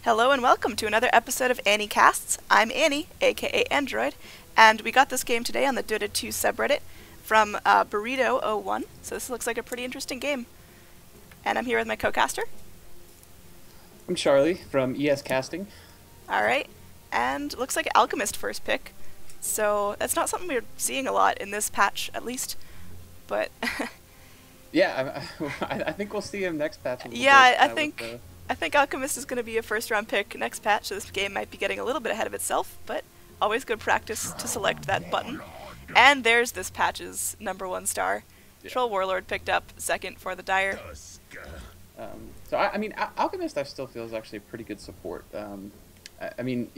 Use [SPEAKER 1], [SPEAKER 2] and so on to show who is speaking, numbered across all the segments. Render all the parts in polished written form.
[SPEAKER 1] Hello and welcome to another episode of Annie Casts. I'm Annie, aka Android, and we got this game today on the Dota 2 subreddit from Burrito01, so this looks like a pretty interesting game. And I'm here with my co-caster.
[SPEAKER 2] I'm Charlie from ES Casting.
[SPEAKER 1] Alright, and looks like Alchemist first pick, so that's not something we're seeing a lot in this patch, at least, but...
[SPEAKER 2] Yeah, I think we'll see him next patch.
[SPEAKER 1] Yeah, I think Alchemist is going to be a first-round pick next patch, so this game might be getting a little bit ahead of itself, but always good practice to select that button. And there's this patch's #1 star. Yeah. Troll Warlord picked up second for the Dire.
[SPEAKER 2] So, I mean, Alchemist I still feel is actually a pretty good support. I mean,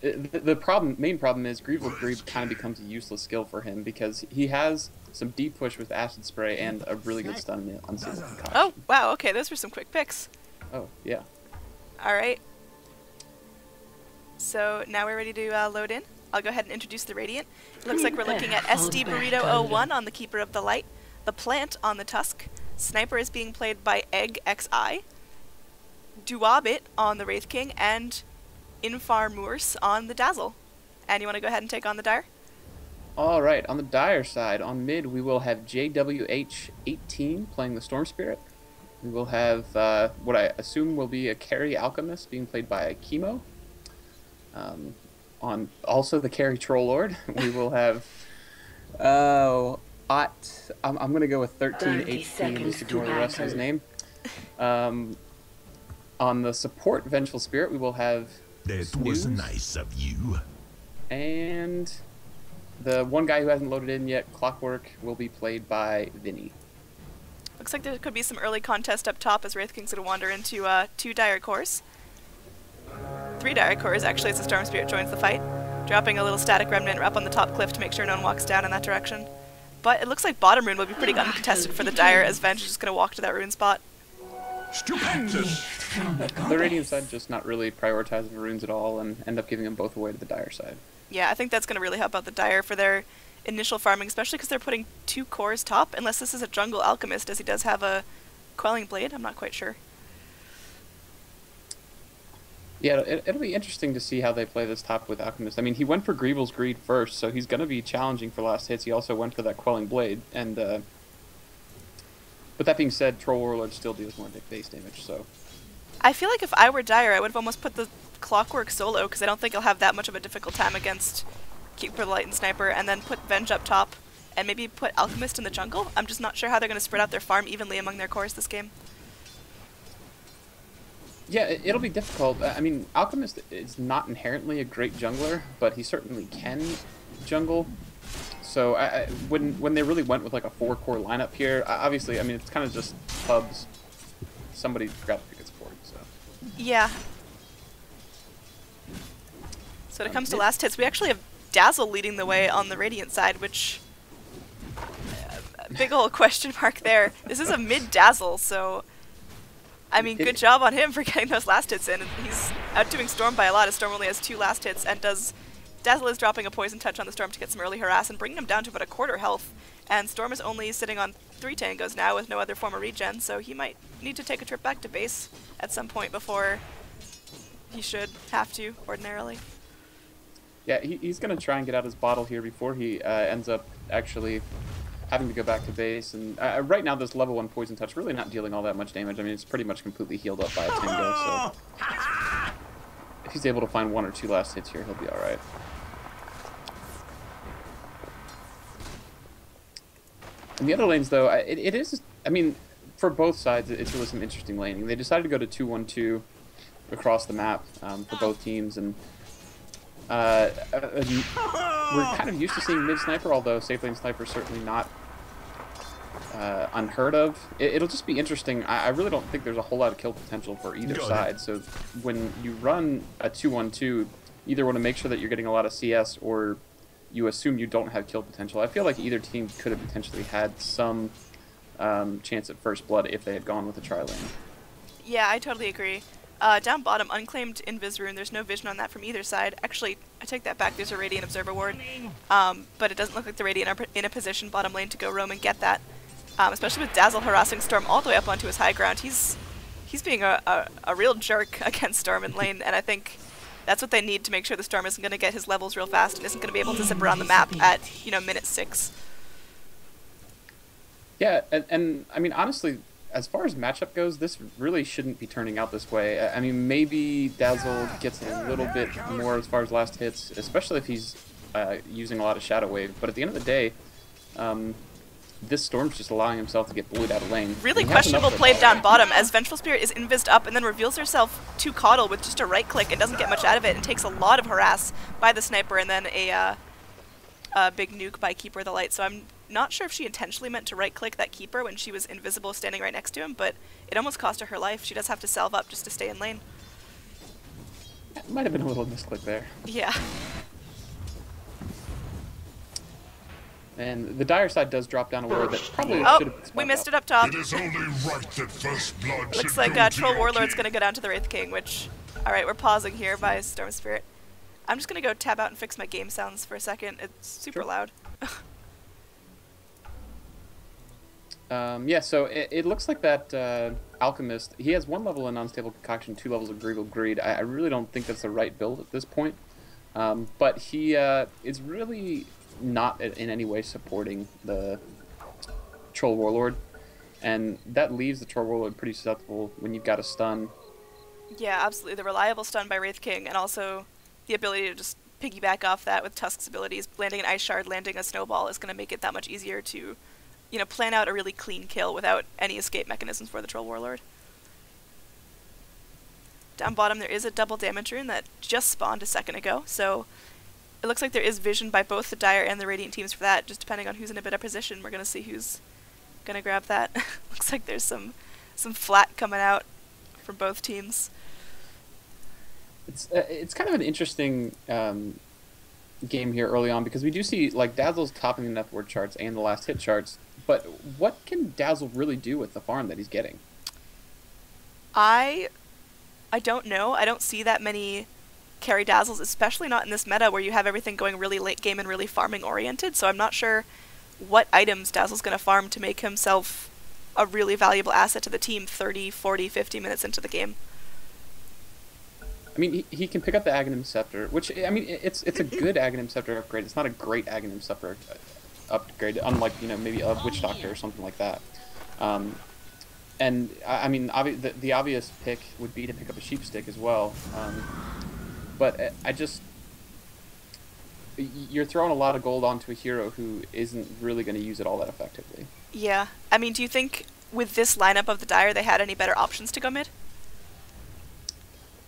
[SPEAKER 2] the main problem is Greed kind of becomes a useless skill for him because he has some deep push with Acid Spray and a really good stun on Single Concoction.
[SPEAKER 1] Oh, wow, okay, those were some quick picks.
[SPEAKER 2] Oh, yeah.
[SPEAKER 1] Alright. So now we're ready to load in. I'll go ahead and introduce the Radiant. It looks like we're looking at SD Burrito01 on the Keeper of the Light, the Plant on the Tusk, Sniper is being played by Egg XI, Duabit on the Wraith King, and Infar Moors on the Dazzle. And you want to go ahead and take on the Dire?
[SPEAKER 2] Alright, on the Dire side, on mid, we will have JWH18 playing the Storm Spirit. We will have what I assume will be a carry Alchemist being played by Chemo. On also the carry Troll Lord, we will have I'm going to go with 1318 just to ignore the rest of his name. On the support Vengeful Spirit, we will have
[SPEAKER 3] That was nice of you.
[SPEAKER 2] And the one guy who hasn't loaded in yet, Clockwork, will be played by Vinny.
[SPEAKER 1] Looks like there could be some early contest up top as Wraith King's going to wander into 2 Dire Cores. 3 Dire Cores, actually, as the Storm Spirit joins the fight, dropping a little Static Remnant up on the top cliff to make sure no one walks down in that direction. But it looks like bottom rune will be pretty uncontested for the Dire, as Venge is just going to walk to that rune spot.
[SPEAKER 3] Stupendous!
[SPEAKER 2] The Radiant side just not really prioritizing runes at all and end up giving them both away to the Dire side.
[SPEAKER 1] Yeah, I think that's going to really help out the Dire for their initial farming, especially because they're putting 2 cores top, unless this is a jungle Alchemist, as he does have a Quelling Blade. I'm not quite sure.
[SPEAKER 2] Yeah, it'll be interesting to see how they play this top with Alchemist. I mean, he went for Greevil's Greed first, so he's going to be challenging for last hits. He also went for that Quelling Blade, and but that being said, Troll Warlord still deals more base damage, so...
[SPEAKER 1] I feel like if I were Dire, I would have almost put the Clockwork solo, because I don't think he'll have that much of a difficult time against Keeper of the Light and Sniper, and then put Venge up top, and maybe put Alchemist in the jungle. I'm just not sure how they're going to spread out their farm evenly among their cores this game.
[SPEAKER 2] Yeah, it'll be difficult. I mean, Alchemist is not inherently a great jungler, but he certainly can jungle. So when they really went with like a 4-core lineup here, obviously, I mean, it's kind of just hubs. Somebody forgot to pick its support, so.
[SPEAKER 1] Yeah. So when it comes to last hits, we actually have Dazzle leading the way on the Radiant side, which... big ol' question mark there. This is a mid-Dazzle, so... I mean, good job on him for getting those last hits in. He's outdoing Storm by a lot, as Storm only has 2 last hits, and Dazzle is dropping a Poison Touch on the Storm to get some early harass and bringing him down to about a quarter health. And Storm is only sitting on 3 tangos now with no other form of regen, so he might need to take a trip back to base at some point before he should have to, ordinarily.
[SPEAKER 2] Yeah, he's going to try and get out his bottle here before he ends up actually having to go back to base. And right now, this level 1 Poison Touch really not dealing all that much damage. I mean, it's pretty much completely healed up by a Tango, so if he's able to find 1 or 2 last hits here, he'll be alright. In the other lanes, though, it is, I mean, for both sides, it's really some interesting laning. They decided to go to 2-1-2 across the map for both teams, and we're kind of used to seeing mid-sniper, although safe lane sniper is certainly not unheard of. It'll just be interesting. I really don't think there's a whole lot of kill potential for either side, so when you run a 2-1-2, you either want to make sure that you're getting a lot of CS, or you assume you don't have kill potential. I feel like either team could have potentially had some chance at first blood if they had gone with a tri-lane.
[SPEAKER 1] Yeah, I totally agree. Down bottom, unclaimed Invis rune. There's no vision on that from either side. Actually, I take that back. There's a Radiant Observer ward. But it doesn't look like the Radiant are in a position bottom lane to go roam and get that. Especially with Dazzle harassing Storm all the way up onto his high ground. He's He's being a real jerk against Storm in lane, and I think that's what they need to make sure the Storm isn't going to get his levels real fast and isn't going to be able to zip around the map at, you know, minute 6.
[SPEAKER 2] Yeah, and I mean, honestly, as far as matchup goes, this really shouldn't be turning out this way. I mean, maybe Dazzle gets a little bit more as far as last hits, especially if he's using a lot of Shadow Wave. But at the end of the day, this Storm's just allowing himself to get bullied out of lane.
[SPEAKER 1] Really questionable play down bottom as Vengeful Spirit is invised up and then reveals herself to Coddle with just a right click and doesn't get much out of it and takes a lot of harass by the sniper and then a big nuke by Keeper of the Light. So I'm not sure if she intentionally meant to right click that Keeper when she was invisible standing right next to him, but it almost cost her life. She does have to salve up just to stay in lane.
[SPEAKER 2] It might have been a little misclick there.
[SPEAKER 1] Yeah.
[SPEAKER 2] And the Dire side does drop down a ward that probably should have been
[SPEAKER 1] we missed it up top.
[SPEAKER 3] It is only right that first blood
[SPEAKER 1] Looks
[SPEAKER 3] should
[SPEAKER 1] like
[SPEAKER 3] go to
[SPEAKER 1] Troll
[SPEAKER 3] your
[SPEAKER 1] Warlord's
[SPEAKER 3] king.
[SPEAKER 1] going to go down to the Wraith King, which... Alright, we're pausing here by Storm Spirit. I'm just going to go tab out and fix my game sounds for a second. It's super loud.
[SPEAKER 2] Yeah, so it looks like that Alchemist, he has 1 level in Unstable Concoction, 2 levels of Greedful Greed. I really don't think that's the right build at this point. But he is really not in any way supporting the Troll Warlord. And that leaves the Troll Warlord pretty susceptible when you've got a stun.
[SPEAKER 1] Yeah, absolutely. The reliable stun by Wraith King and also the ability to just piggyback off that with Tusk's abilities. Landing an Ice Shard, landing a Snowball is going to make it that much easier to, you know, plan out a really clean kill without any escape mechanisms for the Troll Warlord. Down bottom there is a double damage rune that just spawned a second ago, so it looks like there is vision by both the Dire and the Radiant teams for that, just depending on who's in a better position. We're going to see who's going to grab that. Looks like there's some flat coming out from both teams.
[SPEAKER 2] It's kind of an interesting game here early on because we do see like Dazzle's topping the net worth charts and the last hit charts, but what can Dazzle really do with the farm that he's getting?
[SPEAKER 1] I don't know. I don't see that many carry Dazzles, especially not in this meta where you have everything going really late game and really farming oriented, so I'm not sure what items Dazzle's going to farm to make himself a really valuable asset to the team 30, 40, 50 minutes into the game.
[SPEAKER 2] I mean, he can pick up the Aghanim Scepter, which, I mean, it's a good Aghanim Scepter upgrade. It's not a great Aghanim Scepter upgrade, unlike, you know, maybe a Witch Doctor or something like that. And, I mean, the obvious pick would be to pick up a Sheep Stick as well. But I just... You're throwing a lot of gold onto a hero who isn't really going to use it all that effectively.
[SPEAKER 1] Yeah. I mean, do you think with this lineup of the Dire they had any better options to go mid?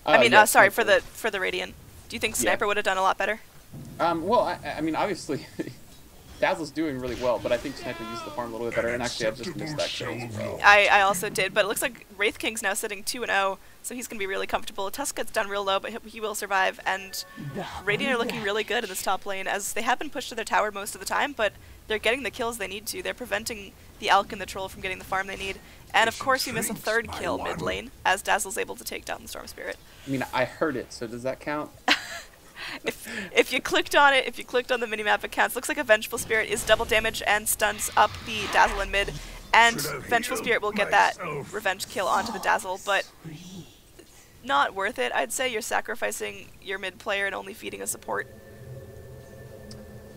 [SPEAKER 1] I mean,
[SPEAKER 2] yeah,
[SPEAKER 1] sorry, for the Radiant. Do you think Sniper would have done a lot better?
[SPEAKER 2] Well, I mean, obviously, Dazzle's doing really well, but I think Sniper used the farm a little bit better, and actually I just missed that kill as well.
[SPEAKER 1] I also did, but it looks like Wraith King's now sitting 2-0, so he's going to be really comfortable. Tusk gets done real low, but he will survive, and Radiant are looking really good in this top lane, as they have been pushed to their tower most of the time, but they're getting the kills they need to. They're preventing the Alk and the Troll from getting the farm they need. And of course you miss a third kill mid lane, as Dazzle's able to take down the Storm Spirit.
[SPEAKER 2] I mean, I heard it, so does that count?
[SPEAKER 1] If you clicked on it, if you clicked on the minimap, it counts. Looks like a Vengeful Spirit is double damage and stuns up the Dazzle in mid, and Vengeful Spirit will get that revenge kill onto the Dazzle, but not worth it. I'd say you're sacrificing your mid player and only feeding a support.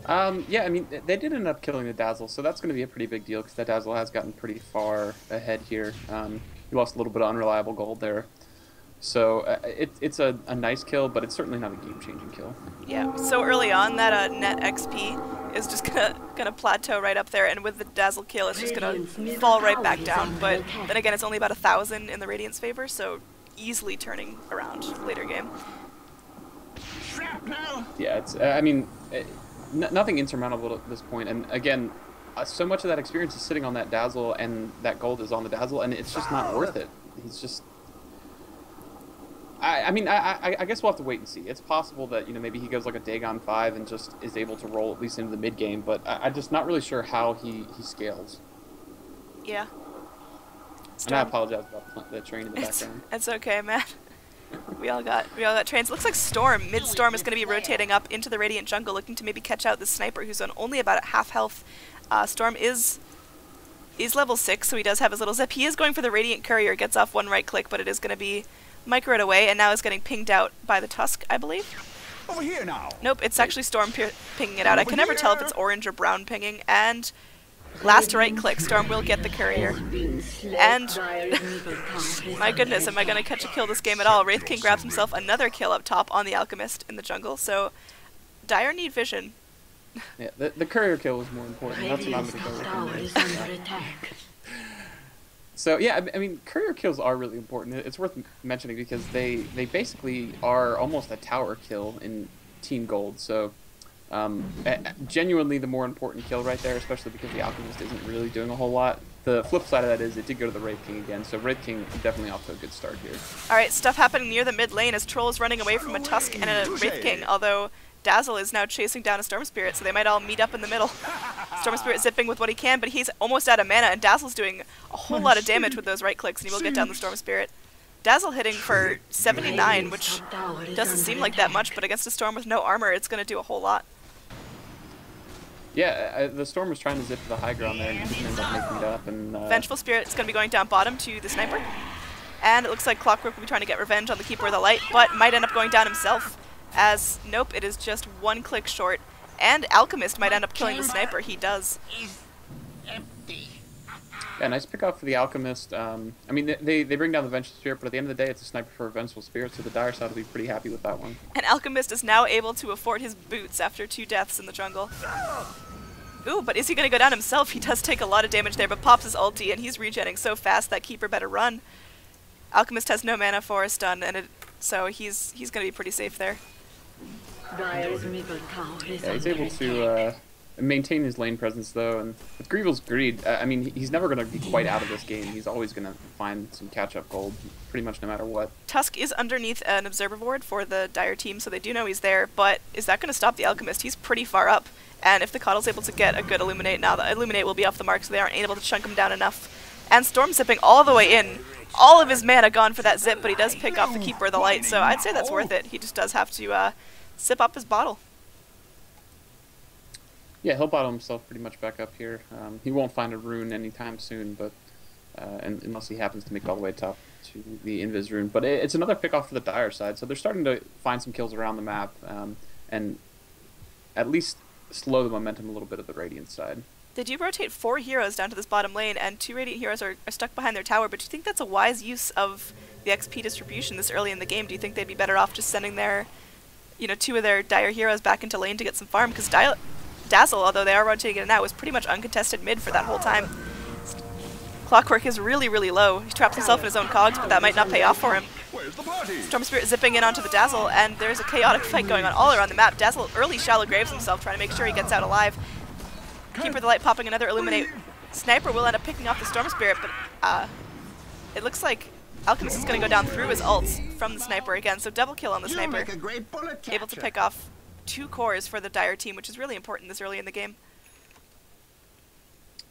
[SPEAKER 2] Yeah, I mean, they did end up killing the Dazzle, so that's going to be a pretty big deal, because that Dazzle has gotten pretty far ahead here. He lost a little bit of unreliable gold there. So it's a nice kill, but it's certainly not a game-changing kill.
[SPEAKER 1] Yeah, so early on, that net XP is just gonna plateau right up there, and with the Dazzle kill, it's just gonna fall right back down. But then again, it's only about 1,000 in the Radiant's favor, so easily turning around later game.
[SPEAKER 2] Yeah, it's, I mean... nothing insurmountable at this point, and again, so much of that experience is sitting on that Dazzle, and that gold is on the Dazzle, and it's just not worth it. He's just... I mean, I guess we'll have to wait and see. It's possible that, you know, maybe he goes like a Dagon 5 and just is able to roll at least into the mid game, but I'm just not really sure how he scales.
[SPEAKER 1] Yeah.
[SPEAKER 2] And I apologize about the train in the background.
[SPEAKER 1] It's okay, man. We all got trains. Looks like Storm, mid-Storm, is going to be rotating up into the Radiant jungle, looking to maybe catch out the Sniper, who's on only about at half health. Storm is He's level 6, so he does have his little zip. He is going for the Radiant Courier, gets off one right click, but it is going to be microed away, and now is getting pinged out by the Tusk, I believe.
[SPEAKER 4] Over here now.
[SPEAKER 1] Nope, it's actually Storm pinging it out. I can never tell if it's orange or brown pinging, and last right click, Storm will get the Courier. And, my goodness, am I going to catch a kill this game at all? Wraith King grabs himself another kill up top on the Alchemist in the jungle, so Dire need vision.
[SPEAKER 2] Yeah, the courier kill is more important. That's what I'm going to go with. So yeah, I mean, courier kills are really important. It's worth mentioning because they basically are almost a tower kill in Team Gold. So genuinely the more important kill right there, especially because the Alchemist isn't really doing a whole lot. The flip side of that is it did go to the Wraith King again, so Wraith King definitely off to a good start here. Alright,
[SPEAKER 1] stuff happening near the mid lane as Troll is running away from a Tusk and a Wraith King, although Dazzle is now chasing down a Storm Spirit, so they might all meet up in the middle. Storm Spirit zipping with what he can, but he's almost out of mana, and Dazzle's doing a whole lot of damage with those right clicks, and he will get down the Storm Spirit. Dazzle hitting for 79, which doesn't seem like that much, but against a Storm with no armor, it's going to do a whole lot.
[SPEAKER 2] Yeah, the Storm was trying to zip to the high ground there, and he ended up making it up. And
[SPEAKER 1] Vengeful Spirit is going to be going down bottom to the Sniper, and it looks like Clockwork will be trying to get revenge on the Keeper of the Light, but might end up going down himself. As, nope, it is just one click short, and Alchemist might end up killing the Sniper. He does.
[SPEAKER 2] Yeah, nice pick off for the Alchemist. I mean, they bring down the Vengeful Spirit, but at the end of the day, it's a Sniper for a Vengeful Spirit, so the Dire side will be pretty happy with that one.
[SPEAKER 1] And Alchemist is now able to afford his boots after 2 deaths in the jungle. Ooh, but is he going to go down himself? He does take a lot of damage there, but pops his ulti, and he's regenning so fast that Keeper better run. Alchemist has no mana for a stun, and so he's going to be pretty safe there.
[SPEAKER 2] Yeah, he's able to maintain his lane presence though, and with Greevil's Greed, I mean, he's never going to be quite out of this game. He's always going to find some catch-up gold, pretty much no matter what.
[SPEAKER 1] Tusk is underneath an observer ward for the Dire team, so they do know he's there, but is that going to stop the Alchemist? He's pretty far up, and if the Coddle's able to get a good Illuminate, now the Illuminate will be off the mark, so they aren't able to chunk him down enough. And Storm zipping all the way in. All of his mana gone for that zip, but he does pick off the Keeper of the Light, so I'd say that's worth it. He just does have to sip up his bottle.
[SPEAKER 2] Yeah, he'll bottle himself pretty much back up here. He won't find a rune anytime soon, but unless he happens to make it all the way top to the Invis rune. But it's another pick off for the Dire side, so they're starting to find some kills around the map, and at least slow the momentum a little bit of the Radiant side.
[SPEAKER 1] They do rotate 4 heroes down to this bottom lane, and 2 Radiant heroes are stuck behind their tower, but do you think that's a wise use of the XP distribution this early in the game? Do you think they'd be better off just sending their, 2 of their Dire heroes back into lane to get some farm? Because Dazzle, although they are rotating it now, was pretty much uncontested mid for that whole time. Clockwork is really, really low. He traps himself in his own cogs, but that might not pay off for him. Storm Spirit zipping in onto the Dazzle, and there's a chaotic fight going on all around the map. Dazzle early shallow graves himself, trying to make sure he gets out alive. Keeper of the Light popping another Illuminate. Sniper will end up picking off the Storm Spirit, but it looks like Alchemist is going to go down through his ults from the Sniper again, so double kill on the Sniper. Able to pick off 2 cores for the Dire team, which is really important this early in the game.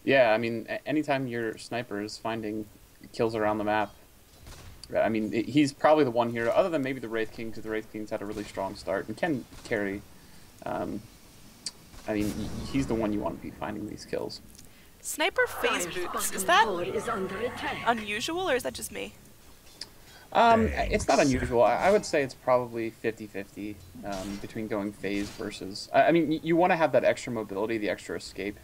[SPEAKER 2] Yeah, I mean, anytime your Sniper is finding kills around the map, I mean, he's probably the one hero, other than maybe the Wraith King, because the Wraith King's had a really strong start and can carry. I mean, he's the one you want to be finding these kills.
[SPEAKER 1] Sniper phase boots, is that unusual, or is that just me?
[SPEAKER 2] It's not unusual. I would say it's probably 50-50 between going phase versus... I mean, you want to have that extra mobility, the extra escape.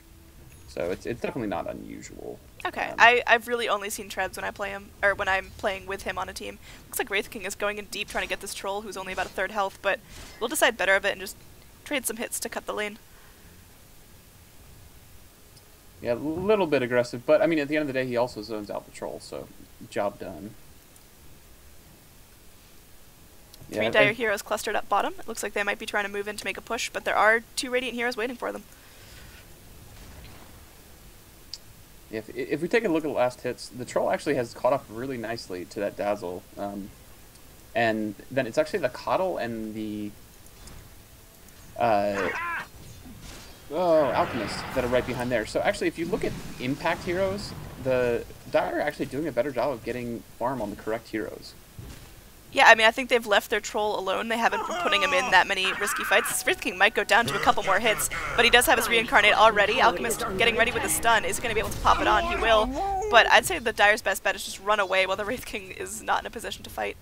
[SPEAKER 2] So it's definitely not unusual.
[SPEAKER 1] Okay, I've really only seen Trebs when I play him, or when I'm playing with him on a team. Looks like Wraith King is going in deep trying to get this Troll, who's only about a 1/3 health, but we'll decide better of it and just trade some hits to cut the lane.
[SPEAKER 2] Yeah, a little bit aggressive, but I mean, at the end of the day, he also zones out the Troll, so job done.
[SPEAKER 1] 3 Dire heroes clustered up bottom. It looks like they might be trying to move in to make a push, but there are 2 Radiant heroes waiting for them.
[SPEAKER 2] Yeah, if we take a look at the last hits, the Troll actually has caught up really nicely to that Dazzle. And then it's actually the Coddle and the Alchemist that are right behind there. So actually, if you look at impact heroes, the Dire are actually doing a better job of getting farm on the correct heroes.
[SPEAKER 1] Yeah, I mean, I think they've left their troll alone. They haven't been putting him in that many risky fights. This Wraith King might go down to a couple more hits, but he does have his reincarnate already. Alchemist getting ready with a stun. Is he going to be able to pop it on? He will. But I'd say the Dire's best bet is just run away while the Wraith King is not in a position to fight.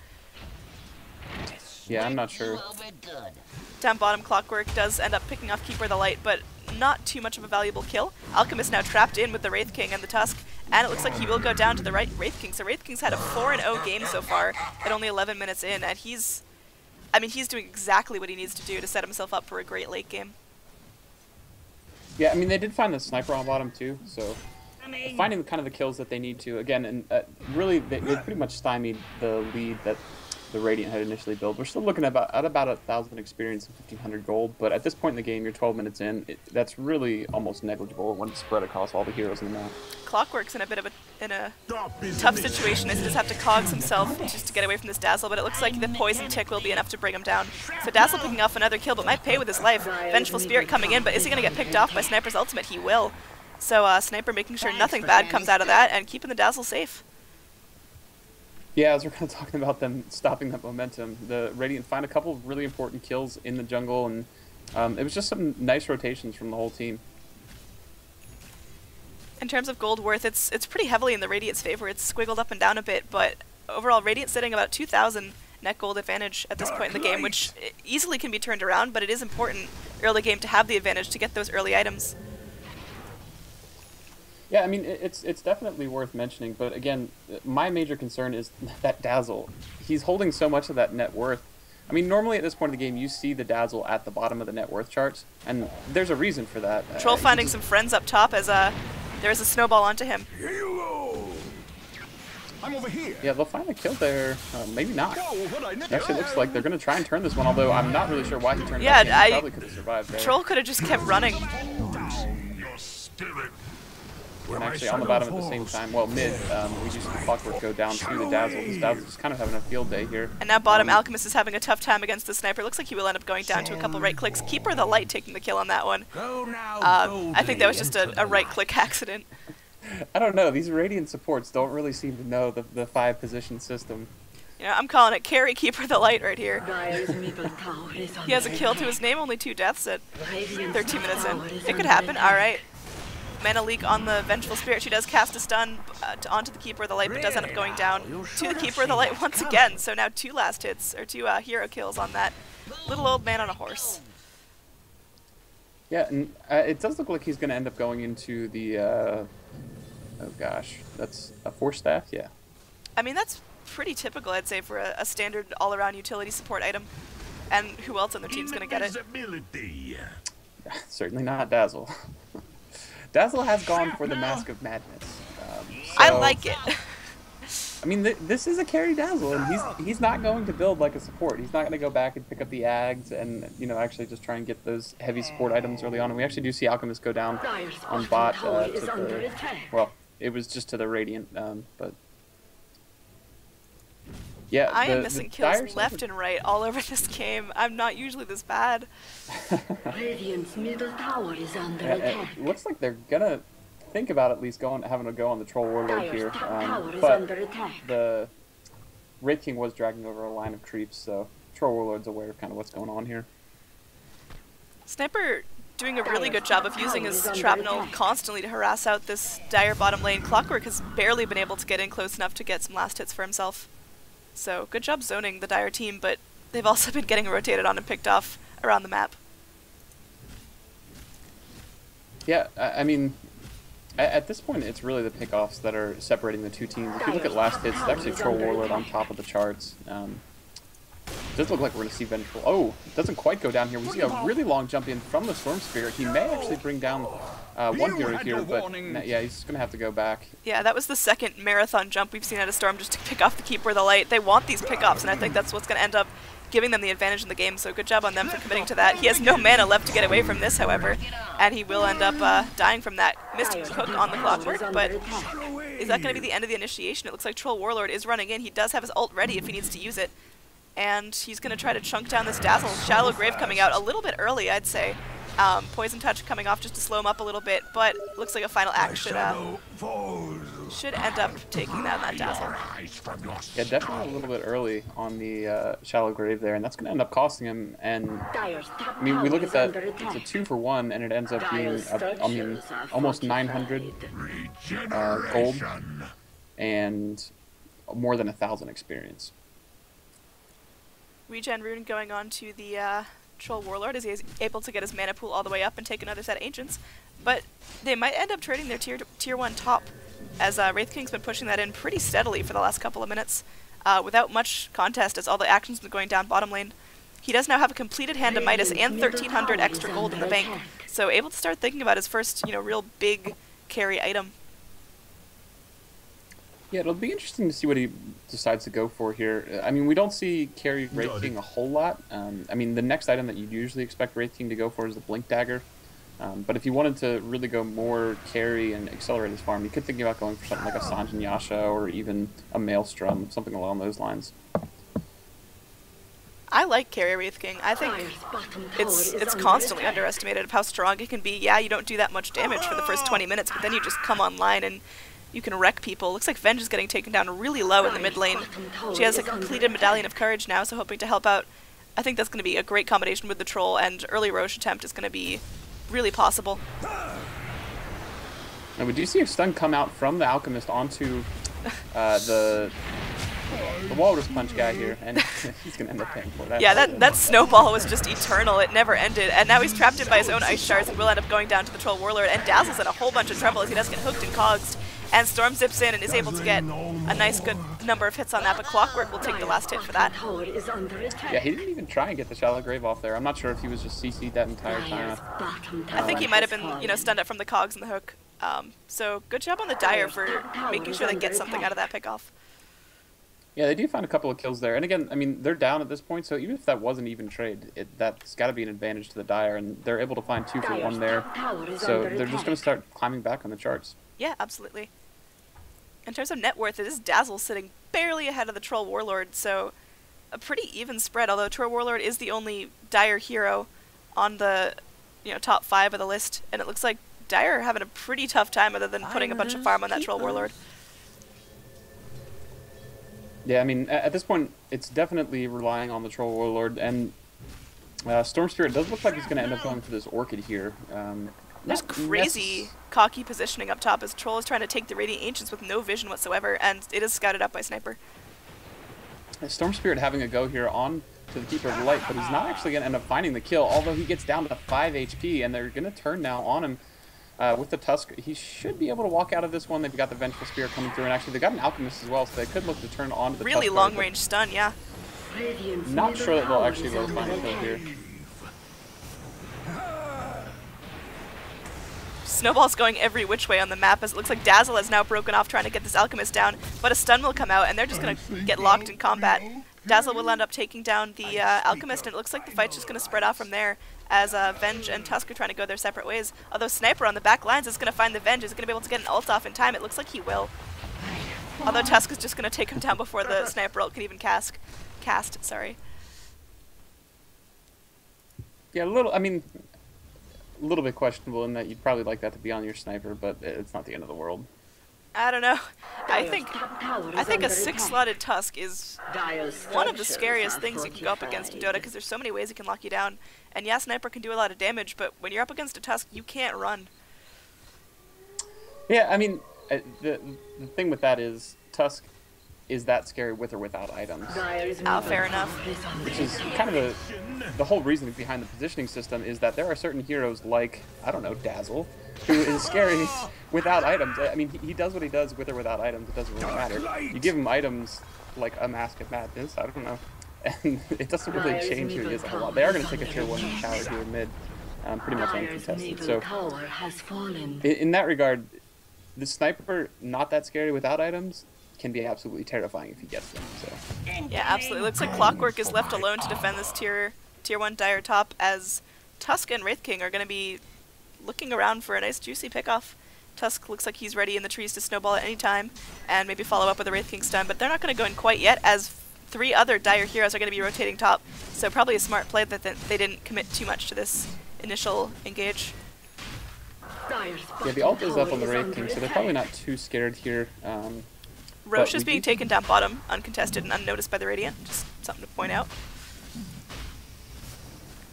[SPEAKER 2] Yeah, I'm not sure.
[SPEAKER 1] Down bottom, Clockwork does end up picking off Keeper of the Light, but not too much of a valuable kill. Alchemist now trapped in with the Wraith King and the Tusk, and it looks like he will go down to the right Wraith King. So Wraith King's had a 4-0 game so far at only 11 minutes in, and he's doing exactly what he needs to do to set himself up for a great late game.
[SPEAKER 2] Yeah, I mean, they did find the sniper on bottom too, so finding kind of the kills that they need to. Again, and really, they pretty much stymied the lead that the Radiant had initially built. We're still looking at about 1,000 experience and 1,500 gold, but at this point in the game, you're 12 minutes in. That's really almost negligible when it's spread across all the heroes in the map.
[SPEAKER 1] Clockwork's in a bit of a tough situation. He just have to cogs himself just to get away from this Dazzle, but it looks like the poison tick will be enough to bring him down. So Dazzle picking off another kill, but might pay with his life. Vengeful Spirit coming in, but is he going to get picked off by Sniper's ultimate? He will. So Sniper making sure nothing bad comes out of that and keeping the Dazzle safe.
[SPEAKER 2] Yeah, as we're kind of talking about them stopping that momentum, the Radiant find a couple of really important kills in the jungle, and it was just some nice rotations from the whole team.
[SPEAKER 1] In terms of gold worth, it's pretty heavily in the Radiant's favor. It's squiggled up and down a bit, but overall Radiant sitting about 2,000 net gold advantage at this point in the game, which easily can be turned around, but it is important early game to have the advantage to get those early items.
[SPEAKER 2] Yeah, I mean, it's definitely worth mentioning, but again, my major concern is that Dazzle. He's holding so much of that net worth. I mean, normally at this point in the game, you see the Dazzle at the bottom of the net worth charts, and there's a reason for that.
[SPEAKER 1] Troll finding some friends up top as there is a snowball onto him.
[SPEAKER 3] I'm over here.
[SPEAKER 2] Yeah, they'll find a kill there. Maybe not. It actually looks like they're going to try and turn this one, although I'm not really sure why he turned back in. He probably could have survived there.
[SPEAKER 1] Troll could have just kept running.
[SPEAKER 3] Your spirit.
[SPEAKER 2] And actually on the bottom at the same time, well, mid, we just see Clockwork go down to the Dazzle. This Dazzle's just kind of having a field day here.
[SPEAKER 1] And now bottom, Alchemist is having a tough time against the Sniper. Looks like he will end up going down to a couple right clicks. Keeper of the Light taking the kill on that one. I think that was just a right click accident.
[SPEAKER 2] I don't know, these Radiant supports don't really seem to know the 5-position system.
[SPEAKER 1] You know, I'm calling it carry Keeper of the Light right here. He has a kill to his name, only 2 deaths at 13 minutes in. It could happen, alright. Mana leak on the Vengeful Spirit. She does cast a stun onto the Keeper of the Light, but does end up going down to the Keeper of the Light once again. So now 2 last hits, or 2 hero kills on that little old man on a horse.
[SPEAKER 2] Yeah, and it does look like he's going to end up going into the, oh gosh, that's a Force Staff? Yeah.
[SPEAKER 1] I mean, that's pretty typical, I'd say, for a standard all-around utility support item. And who else on their team's going to get it?
[SPEAKER 2] Certainly not Dazzle. Dazzle has gone for the Mask of Madness.
[SPEAKER 1] I like it.
[SPEAKER 2] I mean, this is a carry Dazzle, and he's not going to build like a support. He's not going to go back and pick up the Ags and, you know, actually just try and get those heavy support items early on. And we actually do see Alchemist go down on bot to the, well, it was just to the Radiant, but yeah.
[SPEAKER 1] I am missing kills left and right all over this game. I'm not usually this bad.
[SPEAKER 4] Radiant's middle tower is under attack.
[SPEAKER 2] It looks like they're gonna think about at least having a go on the Troll Warlord here, but the Wraith King was dragging over a line of creeps, so Troll Warlord's aware of kind of what's going on here.
[SPEAKER 1] Sniper doing a really good job of using his shrapnel constantly to harass out this Dire bottom lane. Clockwork has barely been able to get in close enough to get some last hits for himself. So good job zoning the Dire team, but they've also been getting rotated on and picked off around the map.
[SPEAKER 2] Yeah, I mean, at this point, it's really the pickoffs that are separating the two teams. If you look at last hits, it's actually Troll Warlord on top of the charts. It does look like we're going to see Vengeful. Oh, it doesn't quite go down here. We see a really long jump in from the Storm Spirit. He may actually bring down one hero here, but yeah, he's going to have to go back.
[SPEAKER 1] Yeah, that was the second marathon jump we've seen out of Storm just to pick off the Keeper of the Light. They want these pickoffs, and I think that's what's going to end up giving them the advantage in the game, so good job on them for committing to that. He has no mana left to get away from this, however, and he will end up dying from that missed hook on the Clockwork, but is that going to be the end of the initiation? It looks like Troll Warlord is running in. He does have his ult ready if he needs to use it, and he's going to try to chunk down this Dazzle. Shallow Grave coming out a little bit early, I'd say. Poison Touch coming off just to slow him up a little bit, but looks like a final action should end up taking that Dazzle.
[SPEAKER 2] Yeah, definitely a little bit early on the shallow grave there, and that's going to end up costing him. And I mean, we look at that; it's a 2-for-1, and it ends up being, almost 900 gold and more than 1,000 experience.
[SPEAKER 1] Regen Rune going on to the Troll Warlord as he is able to get his mana pool all the way up and take another set of Ancients. But they might end up trading their tier 1 top, as Wraith King's been pushing that in pretty steadily for the last couple of minutes, without much contest as all the action's been going down bottom lane. He does now have a completed Hand of Midas and 1,300 extra gold in the bank, so able to start thinking about his first, real big carry item.
[SPEAKER 2] Yeah, it'll be interesting to see what he decides to go for here. I mean, we don't see carry Wraith King a whole lot. I mean, the next item that you'd usually expect Wraith King to go for is the Blink Dagger. But if you wanted to really go more carry and accelerate his farm, you could think about going for something like a Sanjin Yasha or even a Maelstrom, something along those lines.
[SPEAKER 1] I like carry Wraith King. I think it's constantly underestimated of how strong it can be. Yeah, you don't do that much damage for the first 20 minutes, but then you just come online and you can wreck people. Looks like Venge is getting taken down really low in the mid lane. She has a completed Medallion of Courage now, so hoping to help out. I think that's going to be a great combination with the Troll, and early Roche attempt is going to be really possible.
[SPEAKER 2] Now, we do see a stun come out from the Alchemist onto the Walrus Punch guy here, and he's going to end up paying for that.
[SPEAKER 1] Yeah, that snowball was just eternal. It never ended, and now he's trapped in by his own Ice Shards and will end up going down to the Troll Warlord, and Dazzle's in a whole bunch of trouble as he does get hooked and cogsed. And Storm zips in and is able to get a nice good number of hits on that, but Clockwork will take the last hit for that.
[SPEAKER 2] Yeah, he didn't even try and get the shallow grave off there. I'm not sure if he was just CC'd that entire time.
[SPEAKER 1] I think he might have been, stunned up from the cogs and the hook. So good job on the Dire for making sure they get something out of that pickoff.
[SPEAKER 2] Yeah, they do find a couple of kills there. And again, I mean, they're down at this point, so even if that wasn't even trade, that's got to be an advantage to the Dire, and they're able to find 2-for-1 there. So they're just going to start climbing back on the charts.
[SPEAKER 1] Yeah, absolutely. In terms of net worth, it is Dazzle sitting barely ahead of the Troll Warlord, so a pretty even spread, although Troll Warlord is the only Dire hero on the top 5 of the list, and it looks like Dire are having a pretty tough time other than putting a bunch of farm on that Troll Warlord.
[SPEAKER 2] Yeah, I mean, at this point, it's definitely relying on the Troll Warlord, and Storm Spirit does look like he's going to end up going for this Orchid here.
[SPEAKER 1] There's crazy cocky positioning up top as Troll is trying to take the Radiant Ancients with no vision whatsoever, and it is scouted up by Sniper.
[SPEAKER 2] Storm Spirit having a go here on to the Keeper of the Light, but he's not actually going to end up finding the kill, although he gets down to 5 HP, and they're going to turn now on him with the Tusk. He should be able to walk out of this one. They've got the Vengeful Spear coming through, and actually they got an Alchemist as well, so they could look to turn on to the
[SPEAKER 1] really
[SPEAKER 2] Tusk
[SPEAKER 1] long-range stun, yeah.
[SPEAKER 2] Not sure that they'll actually go find a kill here.
[SPEAKER 1] Snowball's going every which way on the map as it looks like Dazzle has now broken off trying to get this Alchemist down, but a stun will come out and they're just going to get locked in combat. Dazzle will end up taking down the Alchemist, and it looks like the fight's just going to spread off from there as Venge and Tusk are trying to go their separate ways. Although Sniper on the back lines is going to find the Venge, is going to be able to get an ult off in time. It looks like he will. Although Tusk is just going to take him down before the Sniper ult can even cast.
[SPEAKER 2] Yeah, a little bit questionable in that you'd probably like that to be on your Sniper, but it's not the end of the world.
[SPEAKER 1] I don't know. I think a 6-slotted Tusk is one of the scariest things you can go up against in Dota, because there's so many ways it can lock you down. And yeah, Sniper can do a lot of damage, but when you're up against a Tusk, you can't run.
[SPEAKER 2] Yeah, I mean, the thing with that is Tusk is that scary with or without items.
[SPEAKER 1] Oh, fair enough.
[SPEAKER 2] Which is kind of the whole reason behind the positioning system is that there are certain heroes like, I don't know, Dazzle, who is scary without items. I mean, he does what he does with or without items. It doesn't really matter. You give him items like a Mask of Madness, I don't know, and it doesn't really change who he is a whole lot. They are going to take a tier 1 tower here mid, pretty much uncontested. So in that regard, the Sniper, not that scary without items, can be absolutely terrifying if he gets them. So
[SPEAKER 1] yeah, absolutely. Looks like Clockwork is left alone to defend this tier 1 Dire top, as Tusk and Wraith King are going to be looking around for a nice juicy pickoff. Tusk looks like he's ready in the trees to snowball at any time and maybe follow up with a Wraith King stun, but they're not going to go in quite yet as 3 other Dire heroes are going to be rotating top, so probably a smart play that they didn't commit too much to this initial engage.
[SPEAKER 2] Yeah, the ult is up on the Wraith King, so they're probably not too scared here.
[SPEAKER 1] Roche is being taken down bottom, uncontested and unnoticed by the Radiant. Just something to point out.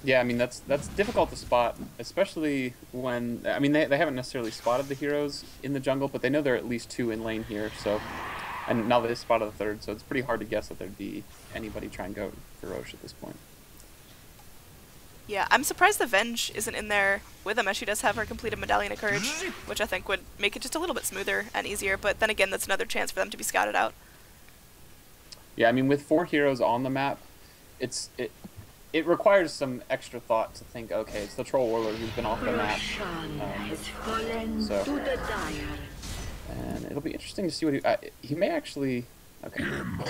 [SPEAKER 2] Yeah, I mean, that's difficult to spot, especially when, I mean, they haven't necessarily spotted the heroes in the jungle, but they know there are at least 2 in lane here, so, and now they spotted the 3rd, so it's pretty hard to guess that there'd be anybody trying to go for Roche at this point.
[SPEAKER 1] Yeah, I'm surprised the Venge isn't in there with him, as she does have her completed Medallion of Courage, which I think would make it just a little bit smoother and easier, but then again, that's another chance for them to be scouted out.
[SPEAKER 2] Yeah, I mean, with 4 heroes on the map, it requires some extra thought to think, okay, it's the Troll Warlord who's been off the map. And it'll be interesting to see what he may actually, okay.